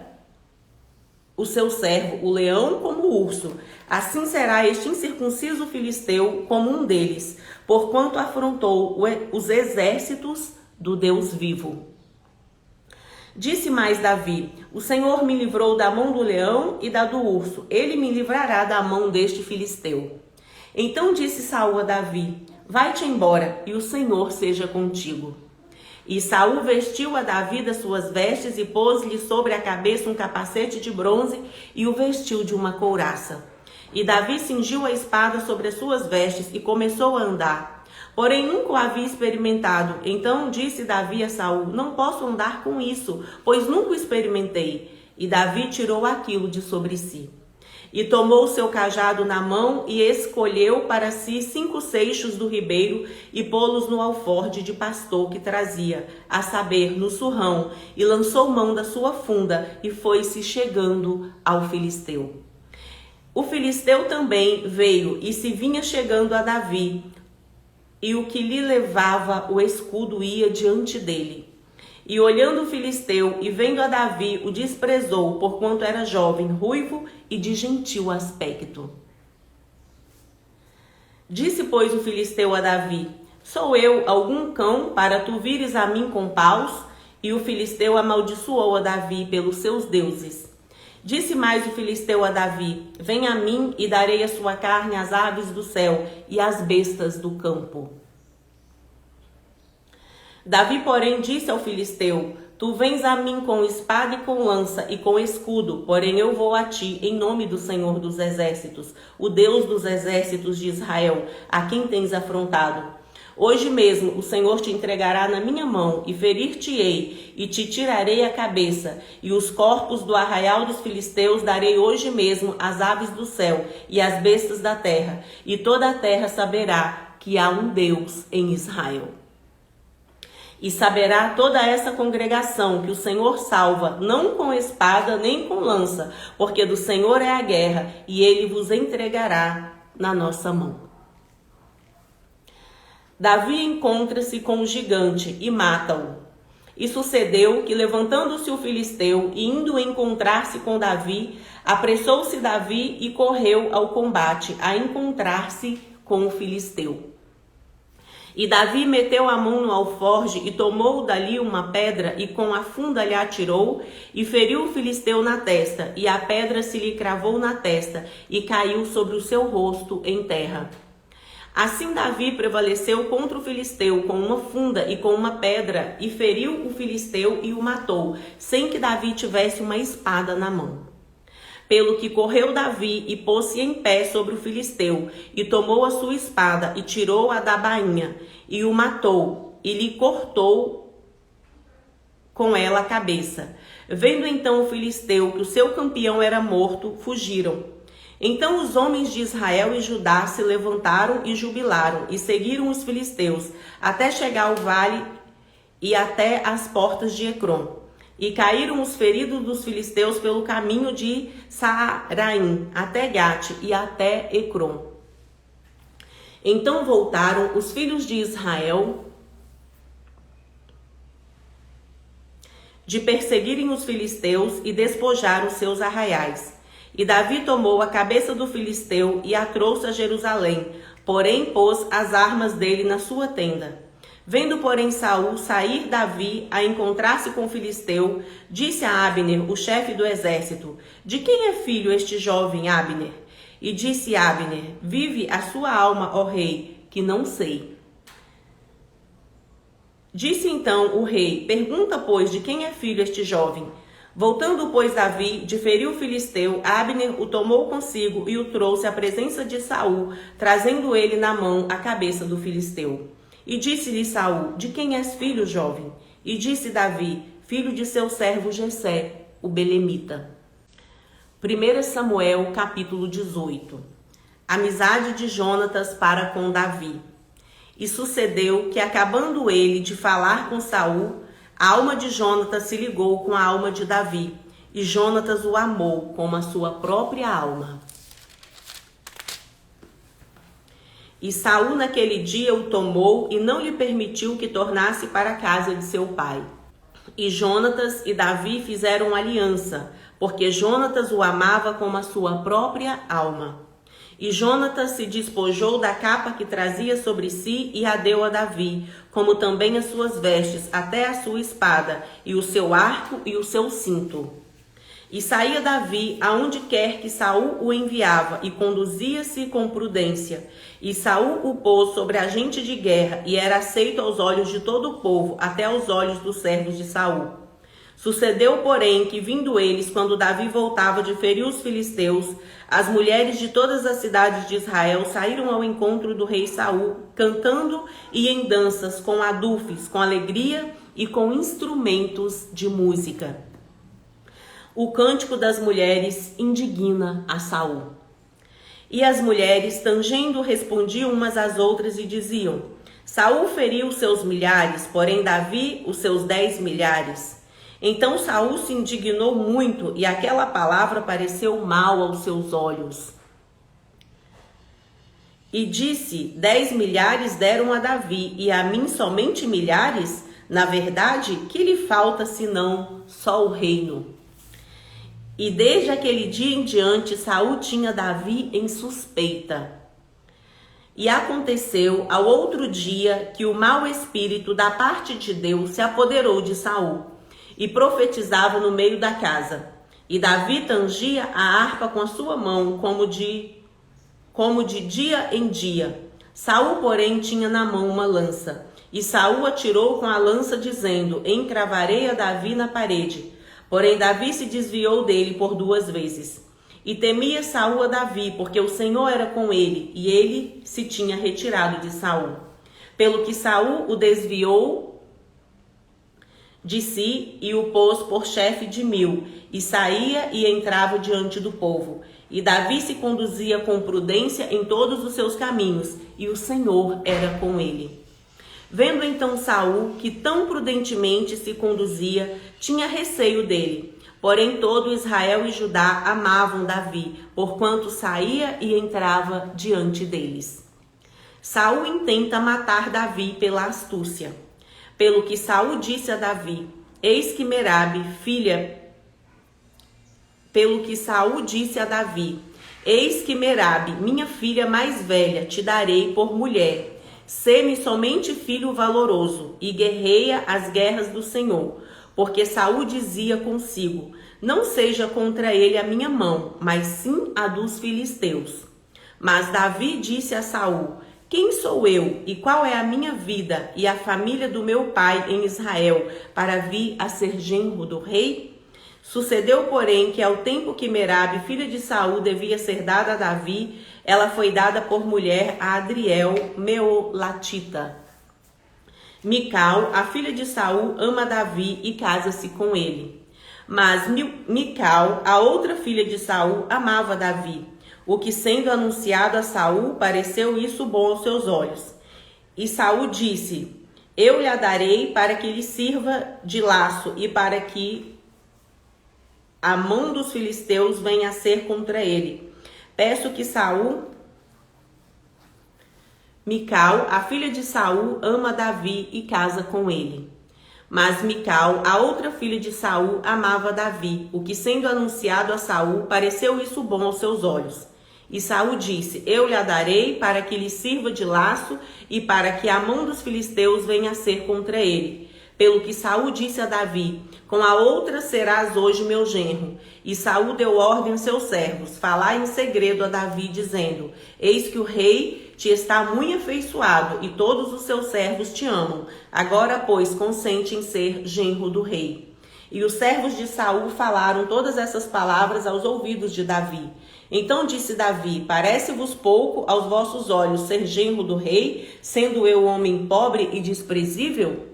o seu servo, o leão como o urso. Assim será este incircunciso filisteu como um deles, porquanto afrontou os exércitos do Deus vivo. Disse mais Davi: O Senhor me livrou da mão do leão e da do urso. Ele me livrará da mão deste filisteu. Então disse Saul a Davi: Vai-te embora, e o Senhor seja contigo. E Saul vestiu a Davi das suas vestes e pôs-lhe sobre a cabeça um capacete de bronze e o vestiu de uma couraça. E Davi cingiu a espada sobre as suas vestes e começou a andar. Porém nunca o havia experimentado. Então disse Davi a Saul: não posso andar com isso, pois nunca o experimentei. E Davi tirou aquilo de sobre si. E tomou o seu cajado na mão e escolheu para si 5 seixos do ribeiro e pô-los no alforje de pastor que trazia, a saber, no surrão, e lançou mão da sua funda e foi-se chegando ao filisteu. O filisteu também veio e se vinha chegando a Davi, e o que lhe levava o escudo ia diante dele. E olhando o filisteu e vendo a Davi, o desprezou, porquanto era jovem, ruivo e de gentil aspecto. Disse, pois, o filisteu a Davi: sou eu algum cão para tu vires a mim com paus? E o filisteu amaldiçoou a Davi pelos seus deuses. Disse mais o filisteu a Davi: vem a mim e darei a sua carne às aves do céu e às bestas do campo. Davi, porém, disse ao filisteu: tu vens a mim com espada e com lança e com escudo, porém eu vou a ti em nome do Senhor dos exércitos, o Deus dos exércitos de Israel, a quem tens afrontado. Hoje mesmo o Senhor te entregará na minha mão e ferir-te-ei e te tirarei a cabeça, e os corpos do arraial dos filisteus darei hoje mesmo às aves do céu e às bestas da terra, e toda a terra saberá que há um Deus em Israel. E saberá toda essa congregação que o Senhor salva, não com espada nem com lança, porque do Senhor é a guerra, e ele vos entregará na nossa mão. Davi encontra-se com o gigante e mata-o. E sucedeu que, levantando-se o filisteu e indo encontrar-se com Davi, apressou-se Davi e correu ao combate, a encontrar-se com o filisteu. E Davi meteu a mão no alforje e tomou dali uma pedra e com a funda lhe atirou e feriu o filisteu na testa, e a pedra se lhe cravou na testa e caiu sobre o seu rosto em terra. Assim Davi prevaleceu contra o filisteu com uma funda e com uma pedra e feriu o filisteu e o matou, sem que Davi tivesse uma espada na mão. Pelo que correu Davi e pôs-se em pé sobre o filisteu, e tomou a sua espada e tirou-a da bainha, e o matou, e lhe cortou com ela a cabeça. Vendo então o filisteu que o seu campeão era morto, fugiram. Então os homens de Israel e Judá se levantaram e jubilaram, e seguiram os filisteus, até chegar ao vale e até as portas de Ecrom. E caíram os feridos dos filisteus pelo caminho de Saaraim, até Gate e até Ecrom. Então voltaram os filhos de Israel de perseguirem os filisteus e despojaram seus arraiais. E Davi tomou a cabeça do filisteu e a trouxe a Jerusalém, porém pôs as armas dele na sua tenda. Vendo, porém, Saul sair Davi a encontrar-se com o filisteu, disse a Abner, o chefe do exército: de quem é filho este jovem Abner? E disse Abner: vive a sua alma, ó rei, que não sei. Disse então o rei: pergunta, pois, de quem é filho este jovem? Voltando, pois, Davi de ferir o filisteu, Abner o tomou consigo e o trouxe à presença de Saul, trazendo ele na mão a cabeça do filisteu. E disse-lhe Saul: de quem és filho, jovem? E disse Davi: filho de seu servo Jessé, o belemita. 1 Samuel, capítulo 18. Amizade de Jonatas para com Davi. E sucedeu que, acabando ele de falar com Saul, a alma de Jonatas se ligou com a alma de Davi, e Jonatas o amou como a sua própria alma. E Saul naquele dia o tomou e não lhe permitiu que tornasse para a casa de seu pai. E Jonatas e Davi fizeram aliança, porque Jonatas o amava como a sua própria alma. E Jonatas se despojou da capa que trazia sobre si e a deu a Davi, como também as suas vestes, até a sua espada, e o seu arco e o seu cinto. E saía Davi aonde quer que Saul o enviava, e conduzia-se com prudência. E Saul o pôs sobre agente de guerra, e era aceito aos olhos de todo o povo, até aos olhos dos servos de Saul. Sucedeu, porém, que vindo eles, quando Davi voltava de ferir os filisteus, as mulheres de todas as cidades de Israel saíram ao encontro do rei Saul, cantando e em danças, com adufes, com alegria e com instrumentos de música. O cântico das mulheres indigna a Saul. E as mulheres, tangendo, respondiam umas às outras e diziam: Saul feriu os seus milhares, porém Davi os seus 10 milhares. Então Saul se indignou muito, e aquela palavra pareceu mal aos seus olhos. E disse: 10 milhares deram a Davi, e a mim somente milhares? Na verdade, que lhe falta senão só o reino? E desde aquele dia em diante, Saul tinha Davi em suspeita. E aconteceu ao outro dia que o mau espírito da parte de Deus se apoderou de Saul, e profetizava no meio da casa. E Davi tangia a harpa com a sua mão, como de dia em dia. Saul, porém, tinha na mão uma lança. E Saul atirou com a lança, dizendo: encravarei a Davi na parede. Porém Davi se desviou dele por 2 vezes. E temia Saul a Davi, porque o Senhor era com ele, e ele se tinha retirado de Saul. Pelo que Saul o desviou de si e o pôs por chefe de 1000, e saía e entrava diante do povo. E Davi se conduzia com prudência em todos os seus caminhos, e o Senhor era com ele. Vendo então Saul que tão prudentemente se conduzia, tinha receio dele. Porém todo Israel e Judá amavam Davi, porquanto saía e entrava diante deles. Saul intenta matar Davi pela astúcia. Pelo que Saul disse a Davi: eis que Merabe, filha... Pelo que Saul disse a Davi: eis que Merabe, minha filha mais velha, te darei por mulher. Sê-me somente filho valoroso, e guerreia as guerras do Senhor. Porque Saul dizia consigo: não seja contra ele a minha mão, mas sim a dos filisteus. Mas Davi disse a Saul: quem sou eu, e qual é a minha vida e a família do meu pai em Israel, para vir a ser genro do rei? Sucedeu, porém, que ao tempo que Merabe, filha de Saul, devia ser dada a Davi, ela foi dada por mulher a Adriel, Meolatita. Mical, a filha de Saul, ama Davi e casa-se com ele. Mas Mical, a outra filha de Saul, amava Davi, o que, sendo anunciado a Saul, pareceu isso bom aos seus olhos. E Saul disse: eu lhe a darei para que lhe sirva de laço e para que a mão dos filisteus venha a ser contra ele. Peço que Mical, a filha de Saul, ama Davi e casa com ele. Mas Mical, a outra filha de Saul, amava Davi, o que, sendo anunciado a Saul, pareceu isso bom aos seus olhos. E Saul disse: eu lhe a darei para que lhe sirva de laço e para que a mão dos filisteus venha a ser contra ele. Pelo que Saul disse a Davi: com a outra serás hoje meu genro. E Saul deu ordem aos seus servos: falai em segredo a Davi, dizendo: eis que o rei te está muito afeiçoado, e todos os seus servos te amam. Agora, pois, consente em ser genro do rei. E os servos de Saul falaram todas essas palavras aos ouvidos de Davi. Então disse Davi: parece-vos pouco aos vossos olhos ser genro do rei, sendo eu homem pobre e desprezível?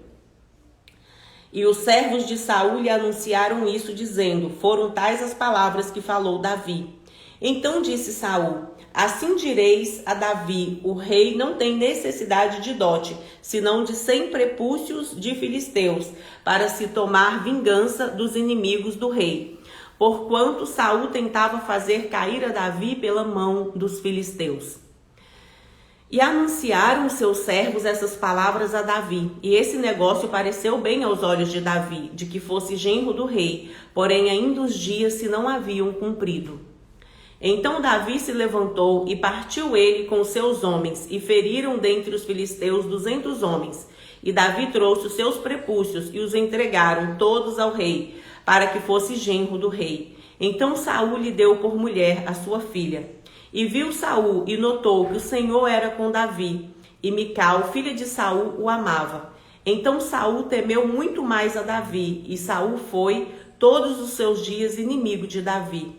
E os servos de Saul lhe anunciaram isso, dizendo: foram tais as palavras que falou Davi. Então disse Saul: assim direis a Davi: o rei não tem necessidade de dote, senão de 100 prepúcios de filisteus, para se tomar vingança dos inimigos do rei. Porquanto Saul tentava fazer cair a Davi pela mão dos filisteus. E anunciaram os seus servos essas palavras a Davi. E esse negócio pareceu bem aos olhos de Davi, de que fosse genro do rei, porém ainda os dias se não haviam cumprido. Então Davi se levantou e partiu ele com os seus homens, e feriram dentre os filisteus 200 homens. E Davi trouxe os seus prepúcios e os entregaram todos ao rei, para que fosse genro do rei. Então Saul lhe deu por mulher a sua filha. E viu Saul e notou que o Senhor era com Davi, e Mical, filha de Saul, o amava. Então Saul temeu muito mais a Davi, e Saul foi todos os seus dias inimigo de Davi.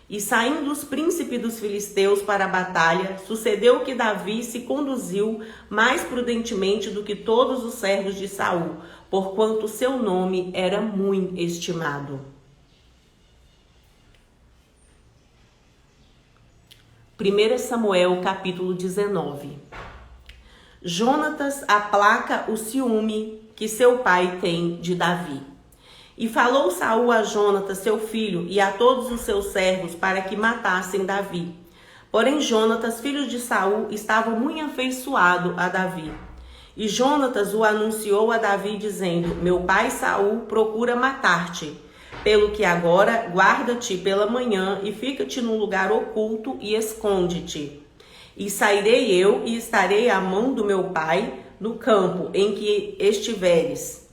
E saindo os príncipes dos filisteus para a batalha, sucedeu que Davi se conduziu mais prudentemente do que todos os servos de Saul, porquanto seu nome era muito estimado. 1 Samuel capítulo 19. Jonatas aplaca o ciúme que seu pai tem de Davi. E falou Saul a Jonatas, seu filho, e a todos os seus servos, para que matassem Davi. Porém Jonatas, filho de Saul, estava muito afeiçoado a Davi. E Jonatas o anunciou a Davi, dizendo: meu pai Saul procura matar-te. Pelo que agora guarda-te pela manhã e fica-te num lugar oculto e esconde-te. E sairei eu e estarei à mão do meu pai no campo em que estiveres.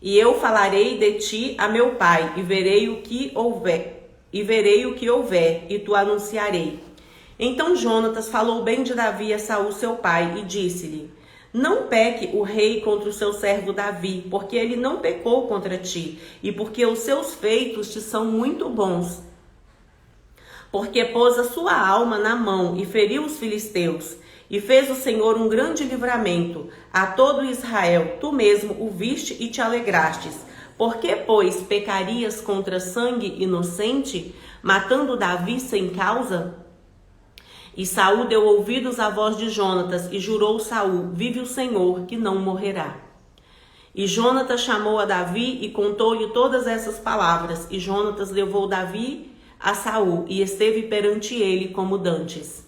E eu falarei de ti a meu pai e verei o que houver, e tu anunciarei. Então Jonatas falou bem de Davi a Saul seu pai e disse-lhe: não peque o rei contra o seu servo Davi, porque ele não pecou contra ti, e porque os seus feitos te são muito bons. Porque pôs a sua alma na mão e feriu os filisteus, e fez o Senhor um grande livramento a todo Israel. Tu mesmo o viste e te alegrastes. Por que, pois, pecarias contra sangue inocente, matando Davi sem causa? E Saul deu ouvidos à voz de Jonatas e jurou Saul: vive o Senhor, que não morrerá. E Jonatas chamou a Davi e contou-lhe todas essas palavras. E Jonatas levou Davi a Saul e esteve perante ele como dantes.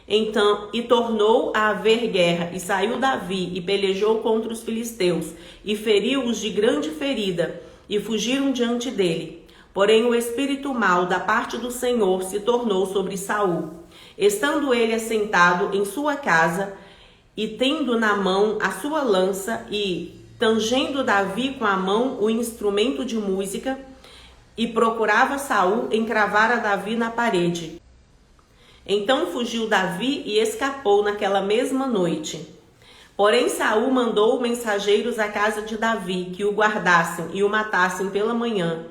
Então, e tornou a haver guerra, e saiu Davi e pelejou contra os filisteus, e feriu-os de grande ferida, e fugiram diante dele. Porém o espírito mau da parte do Senhor se tornou sobre Saul. Estando ele assentado em sua casa, e tendo na mão a sua lança, e tangendo Davi com a mão o instrumento de música, e procurava Saul encravar a Davi na parede. Então fugiu Davi e escapou naquela mesma noite. Porém Saul mandou mensageiros à casa de Davi, que o guardassem e o matassem pela manhã.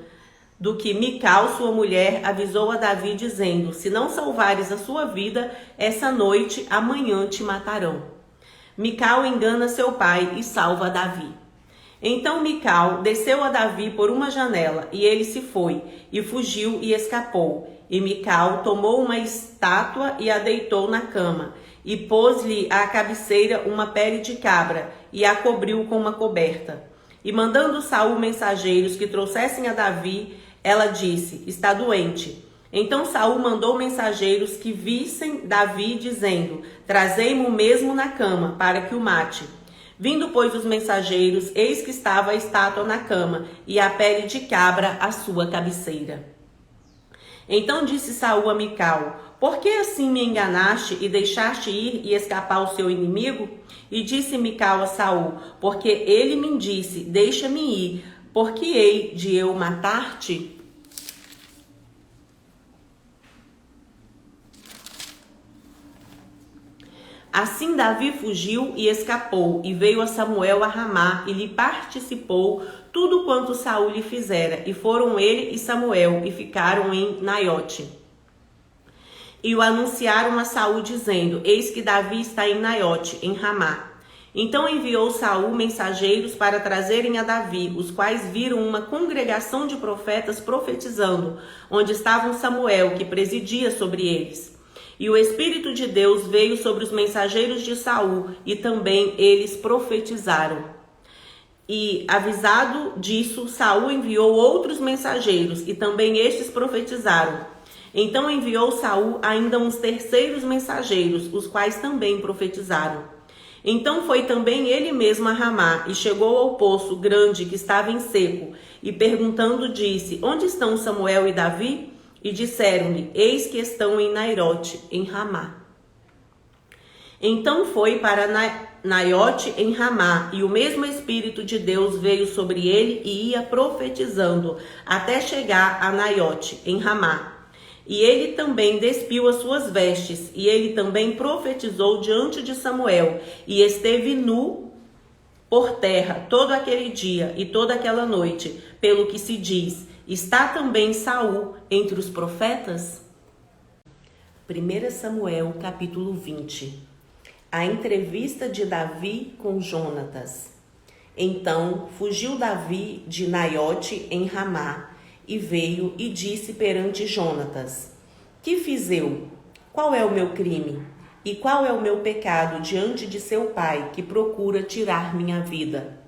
Do que Mical, sua mulher, avisou a Davi, dizendo: se não salvares a sua vida, essa noite, amanhã te matarão. Mical engana seu pai e salva Davi. Então Mical desceu a Davi por uma janela, e ele se foi, e fugiu e escapou. E Mical tomou uma estátua e a deitou na cama, e pôs-lhe à cabeceira uma pele de cabra, e a cobriu com uma coberta. E mandando Saul mensageiros que trouxessem a Davi, ela disse: está doente. Então Saul mandou mensageiros que vissem Davi, dizendo: trazei-mo mesmo na cama, para que o mate. Vindo, pois, os mensageiros, eis que estava a estátua na cama, e a pele de cabra à sua cabeceira. Então disse Saul a Mical: por que assim me enganaste e deixaste ir e escapar o seu inimigo? E disse Mical a Saul: porque ele me disse: deixa-me ir, porque hei de eu matar-te? Assim Davi fugiu e escapou, e veio a Samuel a Ramá, e lhe participou tudo quanto Saul lhe fizera. E foram ele e Samuel, e ficaram em Naiote. E o anunciaram a Saul, dizendo: eis que Davi está em Naiote, em Ramá. Então enviou Saul mensageiros para trazerem a Davi, os quais viram uma congregação de profetas profetizando, onde estavam Samuel, que presidia sobre eles. E o Espírito de Deus veio sobre os mensageiros de Saul, e também eles profetizaram. E, avisado disso, Saul enviou outros mensageiros, e também estes profetizaram. Então enviou Saul ainda uns terceiros mensageiros, os quais também profetizaram. Então foi também ele mesmo a Ramá, e chegou ao poço grande que estava em seco, e perguntando disse: onde estão Samuel e Davi? E disseram-lhe: eis que estão em Nairote, em Ramá. Então foi para Naiote em Ramá, e o mesmo Espírito de Deus veio sobre ele e ia profetizando, até chegar a Naiote em Ramá. E ele também despiu as suas vestes, e ele também profetizou diante de Samuel, e esteve nu por terra todo aquele dia e toda aquela noite, pelo que se diz, está também Saul entre os profetas? 1 Samuel, capítulo 20. A entrevista de Davi com Jonatas. Então fugiu Davi de Naiote em Ramá, e veio e disse perante Jonatas: Que fiz eu? Qual é o meu crime? E qual é o meu pecado diante de seu pai, que procura tirar minha vida?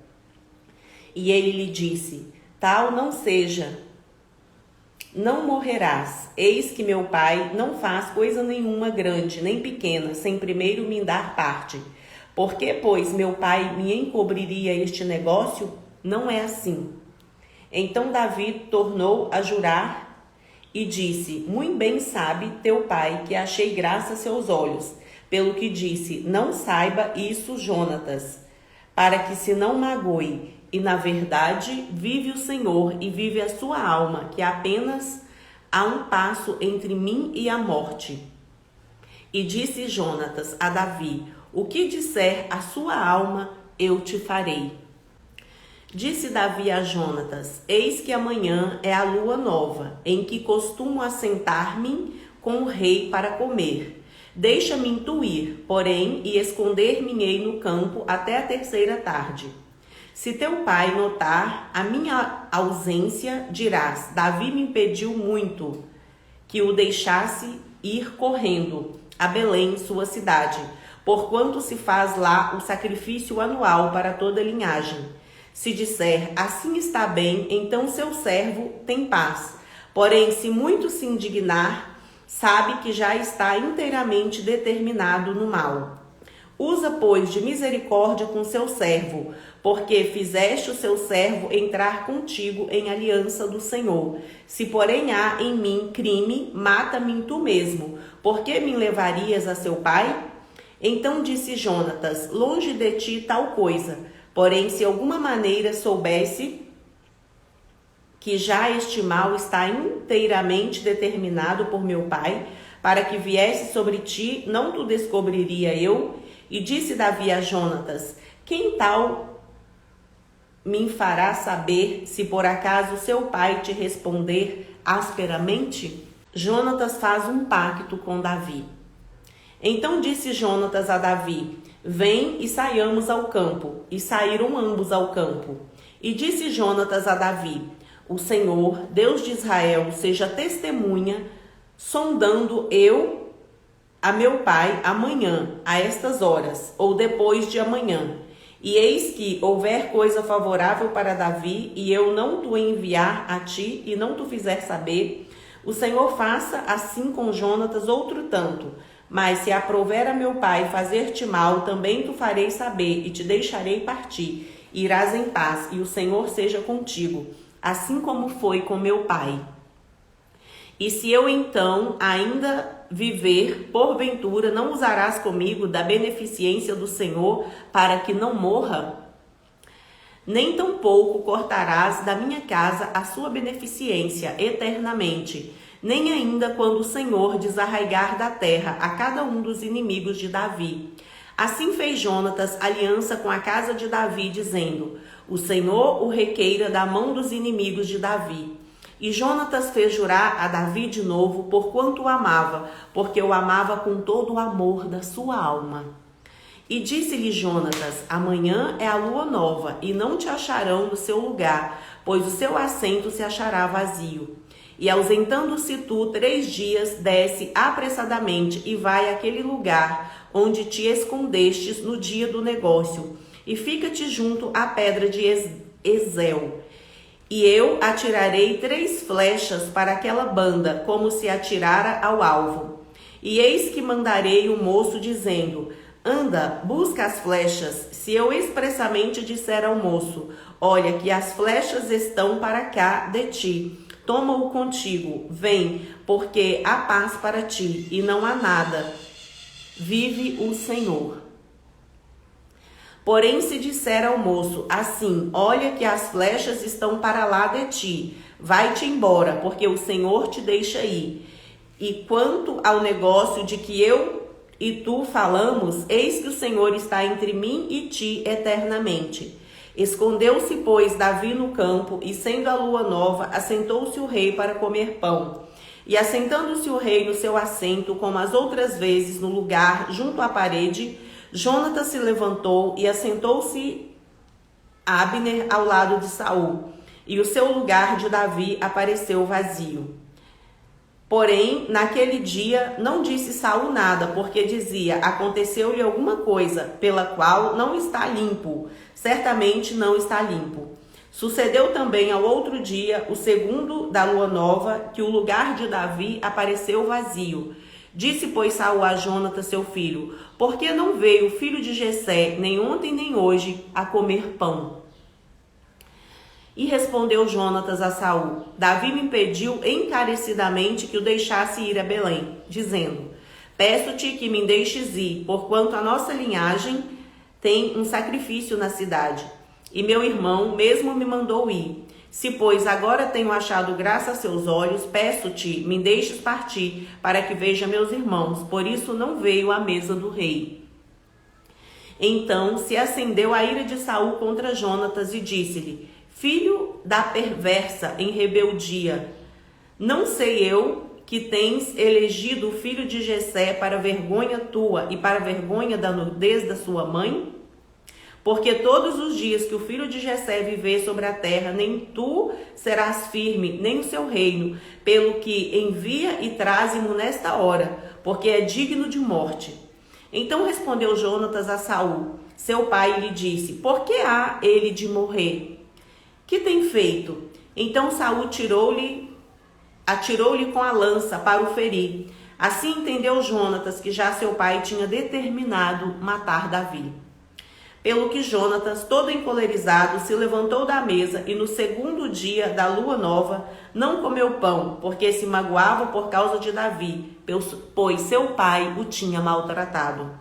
E ele lhe disse: Tal não seja, não morrerás. Eis que meu pai não faz coisa nenhuma grande, nem pequena, sem primeiro me dar parte. Por que, pois, meu pai me encobriria este negócio? Não é assim. Então Davi tornou a jurar e disse: Muito bem sabe teu pai que achei graça a seus olhos. Pelo que disse: Não saiba isso Jonatas, para que se não magoe. E na verdade vive o Senhor e vive a sua alma, que apenas há um passo entre mim e a morte. E disse Jonatas a Davi: O que disser a sua alma, eu te farei. Disse Davi a Jonatas: Eis que amanhã é a lua nova, em que costumo assentar-me com o rei para comer. Deixa-me tu ir, porém, e esconder-me-ei no campo até a terceira tarde. Se teu pai notar a minha ausência, dirás: Davi me impediu muito que o deixasse ir correndo a Belém, sua cidade, porquanto se faz lá o sacrifício anual para toda linhagem. Se disser: Assim está bem, então seu servo tem paz. Porém, se muito se indignar, sabe que já está inteiramente determinado no mal. Usa, pois, de misericórdia com seu servo, porque fizeste o seu servo entrar contigo em aliança do Senhor. Se, porém, há em mim crime, mata-me tu mesmo. Por que me levarias a seu pai? Então disse Jonatas: Longe de ti tal coisa. Porém, se alguma maneira soubesse que já este mal está inteiramente determinado por meu pai, para que viesse sobre ti, não tu descobriria eu? E disse Davi a Jonatas: Quem tal me fará saber, se por acaso seu pai te responder asperamente? Jonatas faz um pacto com Davi. Então disse Jonatas a Davi: Vem e saiamos ao campo. E saíram ambos ao campo. E disse Jonatas a Davi: O Senhor, Deus de Israel, seja testemunha, sondando eu a meu pai amanhã, a estas horas, ou depois de amanhã. E eis que houver coisa favorável para Davi, e eu não tu enviar a ti, e não tu fizer saber, o Senhor faça assim com Jonatas outro tanto. Mas se aprouver a meu pai fazer-te mal, também tu farei saber, e te deixarei partir. Irás em paz, e o Senhor seja contigo, assim como foi com meu pai. E se eu então ainda viver, porventura não usarás comigo da beneficência do Senhor para que não morra? Nem tampouco cortarás da minha casa a sua beneficência eternamente, nem ainda quando o Senhor desarraigar da terra a cada um dos inimigos de Davi. Assim fez Jonatas aliança com a casa de Davi, dizendo: O Senhor o requeira da mão dos inimigos de Davi. E Jonatas fez jurar a Davi de novo, porquanto o amava, porque o amava com todo o amor da sua alma. E disse-lhe Jonatas: Amanhã é a lua nova, e não te acharão no seu lugar, pois o seu assento se achará vazio. E ausentando-se tu 3 dias, desce apressadamente e vai àquele lugar onde te escondestes no dia do negócio, e fica-te junto à pedra de Ezel. E eu atirarei 3 flechas para aquela banda, como se atirara ao alvo. E eis que mandarei o moço, dizendo: Anda, busca as flechas. Se eu expressamente disser ao moço: Olha que as flechas estão para cá de ti, toma-o contigo, vem, porque há paz para ti, e não há nada. vive o Senhor. Porém, se disser ao moço assim: olha que as flechas estão para lá de ti, vai-te embora, porque o Senhor te deixa ir. E quanto ao negócio de que eu e tu falamos, eis que o Senhor está entre mim e ti eternamente. Escondeu-se, pois, Davi no campo, e sendo a lua nova, assentou-se o rei para comer pão. E assentando-se o rei no seu assento, como as outras vezes, no lugar junto à parede, Jonatas se levantou e assentou-se Abner ao lado de Saul, e o seu lugar de Davi apareceu vazio. Porém, naquele dia não disse Saul nada, porque dizia: aconteceu-lhe alguma coisa pela qual não está limpo, certamente não está limpo. Sucedeu também ao outro dia, o segundo da lua nova, que o lugar de Davi apareceu vazio. Disse, pois, Saul a Jonatas, seu filho: por que não veio o filho de Jessé, nem ontem nem hoje, a comer pão? E respondeu Jonatas a Saul: Davi me pediu encarecidamente que o deixasse ir a Belém, dizendo: peço-te que me deixes ir, porquanto a nossa linhagem tem um sacrifício na cidade. E meu irmão mesmo me mandou ir. Se, pois, agora tenho achado graça a seus olhos, peço-te, me deixes partir, para que veja meus irmãos. Por isso não veio à mesa do rei. Então se acendeu a ira de Saul contra Jonatas e disse-lhe: filho da perversa em rebeldia, não sei eu que tens elegido o filho de Jessé para vergonha tua e para vergonha da nudez da sua mãe? Porque todos os dias que o filho de Jessé viver sobre a terra, nem tu serás firme, nem o seu reino, pelo que envia e traze-mo nesta hora, porque é digno de morte. Então respondeu Jonatas a Saul, seu pai, e lhe disse: por que há ele de morrer? Que tem feito? Então Saul atirou-lhe com a lança para o ferir. Assim entendeu Jonatas que já seu pai tinha determinado matar Davi. Pelo que Jonatas, todo encolerizado, se levantou da mesa e no segundo dia da lua nova não comeu pão, porque se magoava por causa de Davi, pois seu pai o tinha maltratado.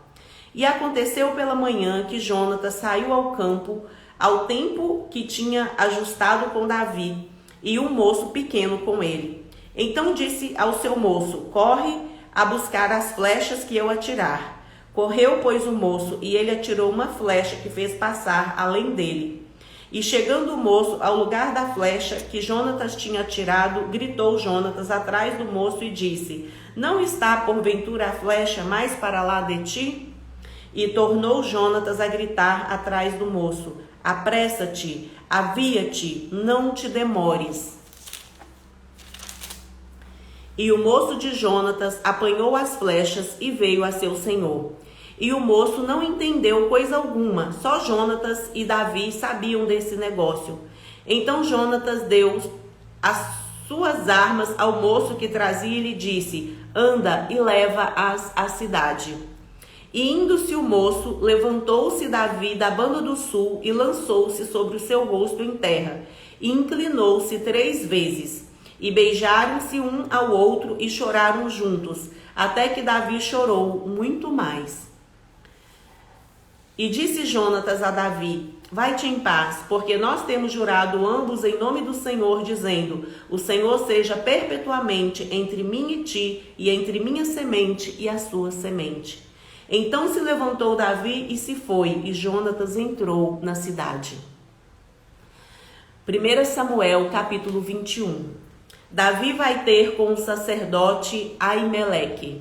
E aconteceu pela manhã que Jonatas saiu ao campo ao tempo que tinha ajustado com Davi, e um moço pequeno com ele. Então disse ao seu moço: corre a buscar as flechas que eu atirar. Correu, pois, o moço, e ele atirou uma flecha que fez passar além dele. E chegando o moço ao lugar da flecha que Jonatas tinha atirado, gritou Jonatas atrás do moço e disse: não está porventura a flecha mais para lá de ti? E tornou Jonatas a gritar atrás do moço: apressa-te, avia-te, não te demores. E o moço de Jonatas apanhou as flechas e veio a seu senhor. E o moço não entendeu coisa alguma, só Jonatas e Davi sabiam desse negócio. Então Jonatas deu as suas armas ao moço que trazia e lhe disse: anda e leva-as à cidade. E indo-se o moço, levantou-se Davi da banda do sul e lançou-se sobre o seu rosto em terra, e inclinou-se 3 vezes. E beijaram-se um ao outro e choraram juntos, até que Davi chorou muito mais. E disse Jonatas a Davi: vai-te em paz, porque nós temos jurado ambos em nome do Senhor, dizendo: o Senhor seja perpetuamente entre mim e ti, e entre minha semente e a sua semente. Então se levantou Davi e se foi, e Jonatas entrou na cidade. 1 Samuel, capítulo 21. Davi vai ter com o sacerdote Aimeleque.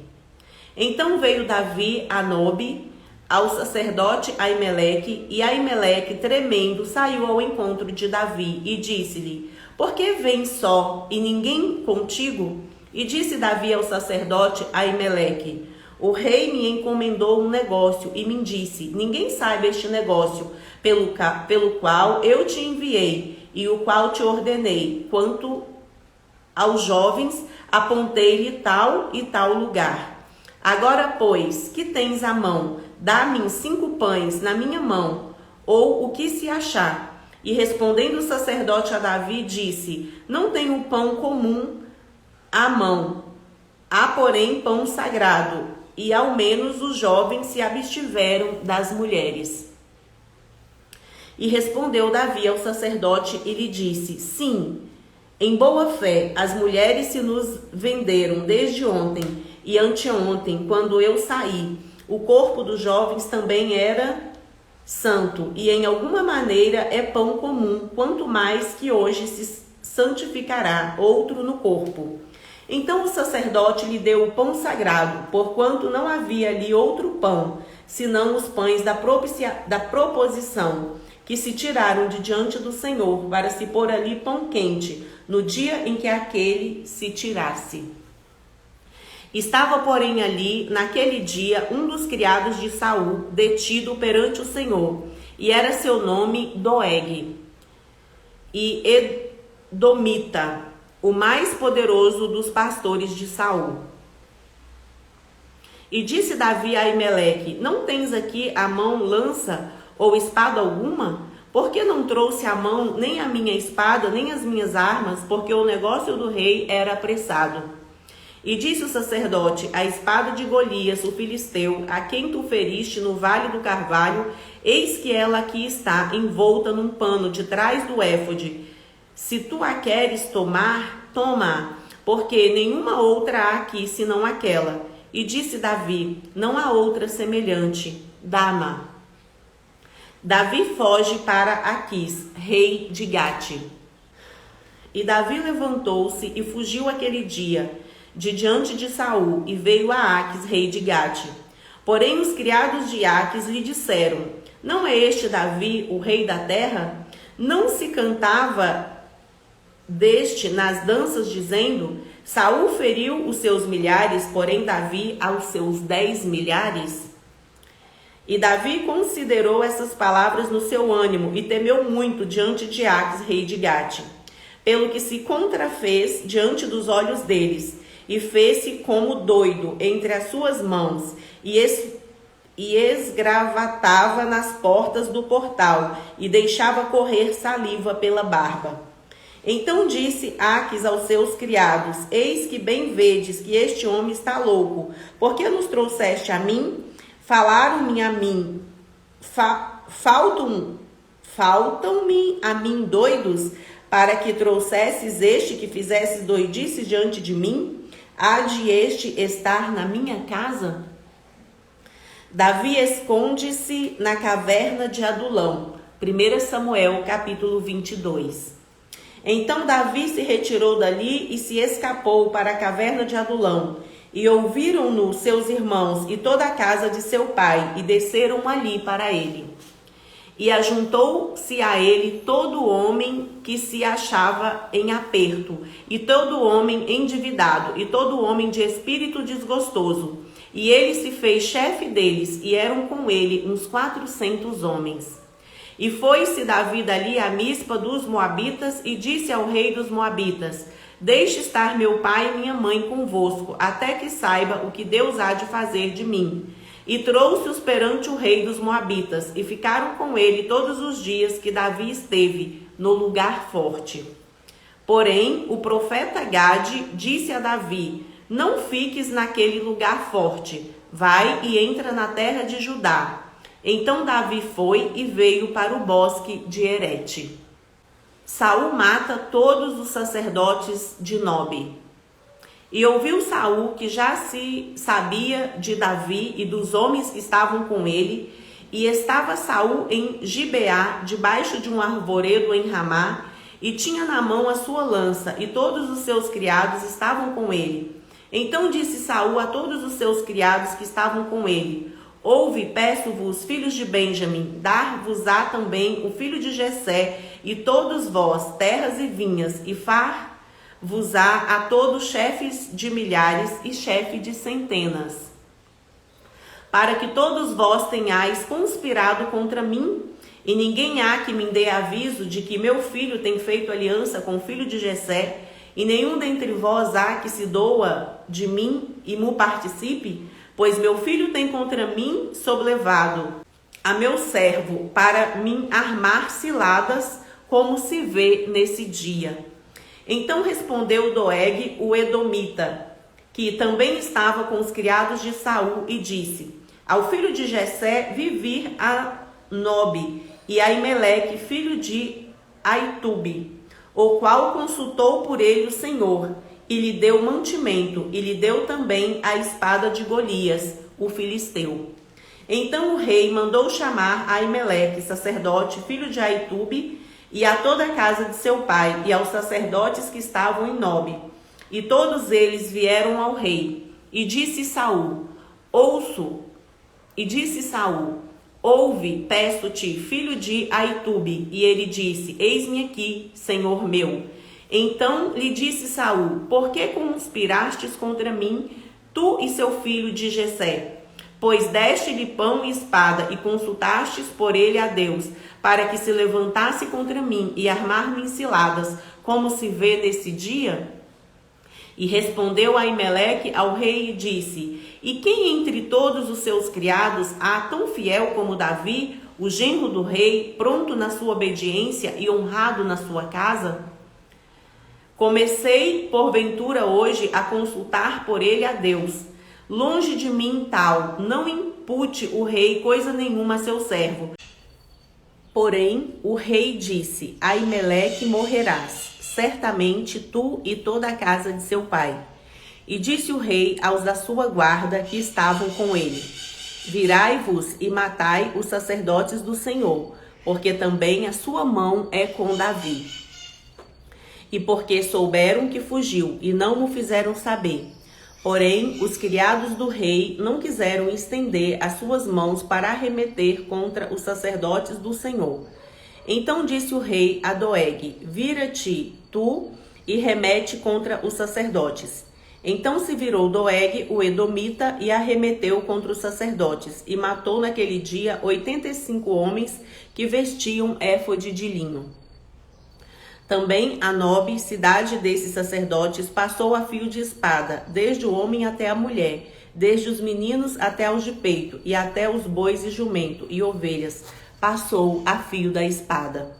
Então veio Davi a Nobe, ao sacerdote Aimeleque, e Aimeleque, tremendo, saiu ao encontro de Davi e disse-lhe: por que vens só e ninguém contigo? E disse Davi ao sacerdote Aimeleque: o rei me encomendou um negócio e me disse: ninguém saiba este negócio, pelo qual eu te enviei e o qual te ordenei. Quanto aos jovens, apontei-lhe tal e tal lugar. Agora, pois, que tens à mão? Dá-me 5 pães na minha mão, ou o que se achar. E respondendo o sacerdote a Davi, disse: não tenho pão comum à mão, Há, porém, pão sagrado, e ao menos os jovens se abstiveram das mulheres. E respondeu Davi ao sacerdote e lhe disse: sim, em boa fé, as mulheres se nos venderam desde ontem e anteontem, quando eu saí. O corpo dos jovens também era santo, e em alguma maneira é pão comum, quanto mais que hoje se santificará outro no corpo. Então o sacerdote lhe deu o pão sagrado, porquanto não havia ali outro pão, senão os pães da proposição, que se tiraram de diante do Senhor, para se pôr ali pão quente, no dia em que aquele se tirasse. Estava, porém, ali, naquele dia, um dos criados de Saul, detido perante o Senhor, e era seu nome Doeg, e Edomita, o mais poderoso dos pastores de Saul. E disse Davi a Aimeleque: não tens aqui à mão lança ou espada alguma? Por que não trouxe à mão nem a minha espada, nem as minhas armas? Porque o negócio do rei era apressado. E disse o sacerdote: a espada de Golias, o filisteu, a quem tu feriste no vale do carvalho, eis que ela aqui está, envolta num pano de trás do éfode. Se tu a queres tomar, toma, porque nenhuma outra há aqui senão aquela. E disse Davi: não há outra semelhante, dá-ma. Davi foge para Aquis, rei de Gate. E Davi levantou-se e fugiu aquele dia de diante de Saul, e veio a Aquis, rei de Gate. Porém os criados de Aquis lhe disseram: não é este Davi, o rei da terra? Não se cantava deste nas danças, dizendo: Saul feriu os seus milhares, porém Davi aos seus 10 milhares? E Davi considerou essas palavras no seu ânimo, e temeu muito diante de Aquis, rei de Gate, pelo que se contrafez diante dos olhos deles, e fez-se como doido entre as suas mãos, e esgravatava nas portas do portal, e deixava correr saliva pela barba. Então disse Aquis aos seus criados: eis que bem vedes que este homem está louco. Por que nos trouxeste a mim? Falaram-me a mim, faltam-me a mim doidos, para que trouxesses este que fizesses doidice diante de mim? Há de este estar na minha casa? Davi esconde-se na caverna de Adulão. 1 Samuel, capítulo 22. Então Davi se retirou dali e se escapou para a caverna de Adulão. E ouviram-no seus irmãos e toda a casa de seu pai, e desceram ali para ele. E ajuntou-se a ele todo homem que se achava em aperto, e todo homem endividado, e todo homem de espírito desgostoso. E ele se fez chefe deles, e eram com ele uns 400 homens. E foi-se Davi dali a Mispa dos Moabitas, e disse ao rei dos Moabitas: deixe estar meu pai e minha mãe convosco, até que saiba o que Deus há de fazer de mim. E trouxe-os perante o rei dos Moabitas, e ficaram com ele todos os dias que Davi esteve no lugar forte. Porém, o profeta Gade disse a Davi: não fiques naquele lugar forte, vai e entra na terra de Judá. Então Davi foi e veio para o bosque de Herete. Saul mata todos os sacerdotes de Nobe. E ouviu Saul que já se sabia de Davi e dos homens que estavam com ele, e estava Saul em Gibeá, debaixo de um arvoredo em Ramá, e tinha na mão a sua lança, e todos os seus criados estavam com ele. Então disse Saul a todos os seus criados que estavam com ele: ouve, peço-vos, filhos de Benjamim, dar-vos-á também o filho de Jessé, e todos vós, terras e vinhas, e far-vos-á a todos chefes de milhares e chefe de centenas, para que todos vós tenhais conspirado contra mim, e ninguém há que me dê aviso de que meu filho tem feito aliança com o filho de Jessé, e nenhum dentre vós há que se doa de mim e mu participe, pois meu filho tem contra mim sobrelevado a meu servo para me armar ciladas, como se vê nesse dia. Então respondeu Doeg, o Edomita, que também estava com os criados de Saul, e disse: ao filho de Jessé vi vir a Nobe e a Aimeleque, filho de Aitube, o qual consultou por ele o Senhor, e lhe deu mantimento, e lhe deu também a espada de Golias, o filisteu. Então o rei mandou chamar a Aimeleque, sacerdote, filho de Aitube, e a toda a casa de seu pai, e aos sacerdotes que estavam em Nobe. E todos eles vieram ao rei. E disse Saul: ouve, peço-te, filho de Aitube. E ele disse: eis-me aqui, senhor meu. Então lhe disse Saul: por que conspirastes contra mim, tu e seu filho de Jessé? Pois deste-lhe pão e espada, e consultastes por ele a Deus, para que se levantasse contra mim e armar-me ciladas, como se vê nesse dia? E respondeu Aimeleque ao rei e disse: e quem entre todos os seus criados há tão fiel como Davi, o genro do rei, pronto na sua obediência e honrado na sua casa? Comecei, porventura, hoje a consultar por ele a Deus. Longe de mim tal, não impute o rei coisa nenhuma a seu servo. Porém, o rei disse: Aimeleque morrerás, certamente tu e toda a casa de seu pai. E disse o rei aos da sua guarda que estavam com ele: virai-vos e matai os sacerdotes do Senhor, porque também a sua mão é com Davi. E porque souberam que fugiu e não o fizeram saber. Porém, os criados do rei não quiseram estender as suas mãos para arremeter contra os sacerdotes do Senhor. Então disse o rei a Doeg: vira-te tu e remete contra os sacerdotes. Então se virou Doeg, o edomita, e arremeteu contra os sacerdotes, e matou naquele dia 85 homens que vestiam éfode de linho. Também a Nobe, cidade desses sacerdotes, passou a fio de espada, desde o homem até a mulher, desde os meninos até os de peito, e até os bois e jumento e ovelhas, passou a fio da espada.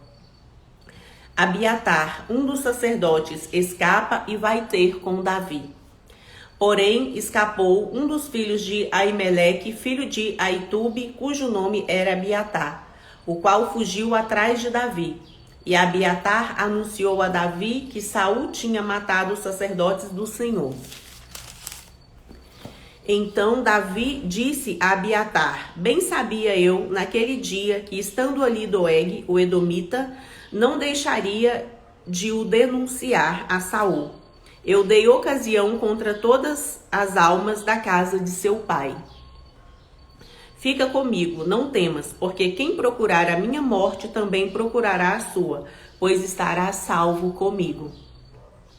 Abiatar, um dos sacerdotes, escapa e vai ter com Davi. Porém, escapou um dos filhos de Aimeleque, filho de Aitube, cujo nome era Abiatar, o qual fugiu atrás de Davi. E Abiatar anunciou a Davi que Saul tinha matado os sacerdotes do Senhor. Então Davi disse a Abiatar: bem sabia eu, naquele dia, que estando ali Doeg, o edomita, não deixaria de o denunciar a Saul. Eu dei ocasião contra todas as almas da casa de seu pai. Fica comigo, não temas, porque quem procurar a minha morte também procurará a sua, pois estará salvo comigo.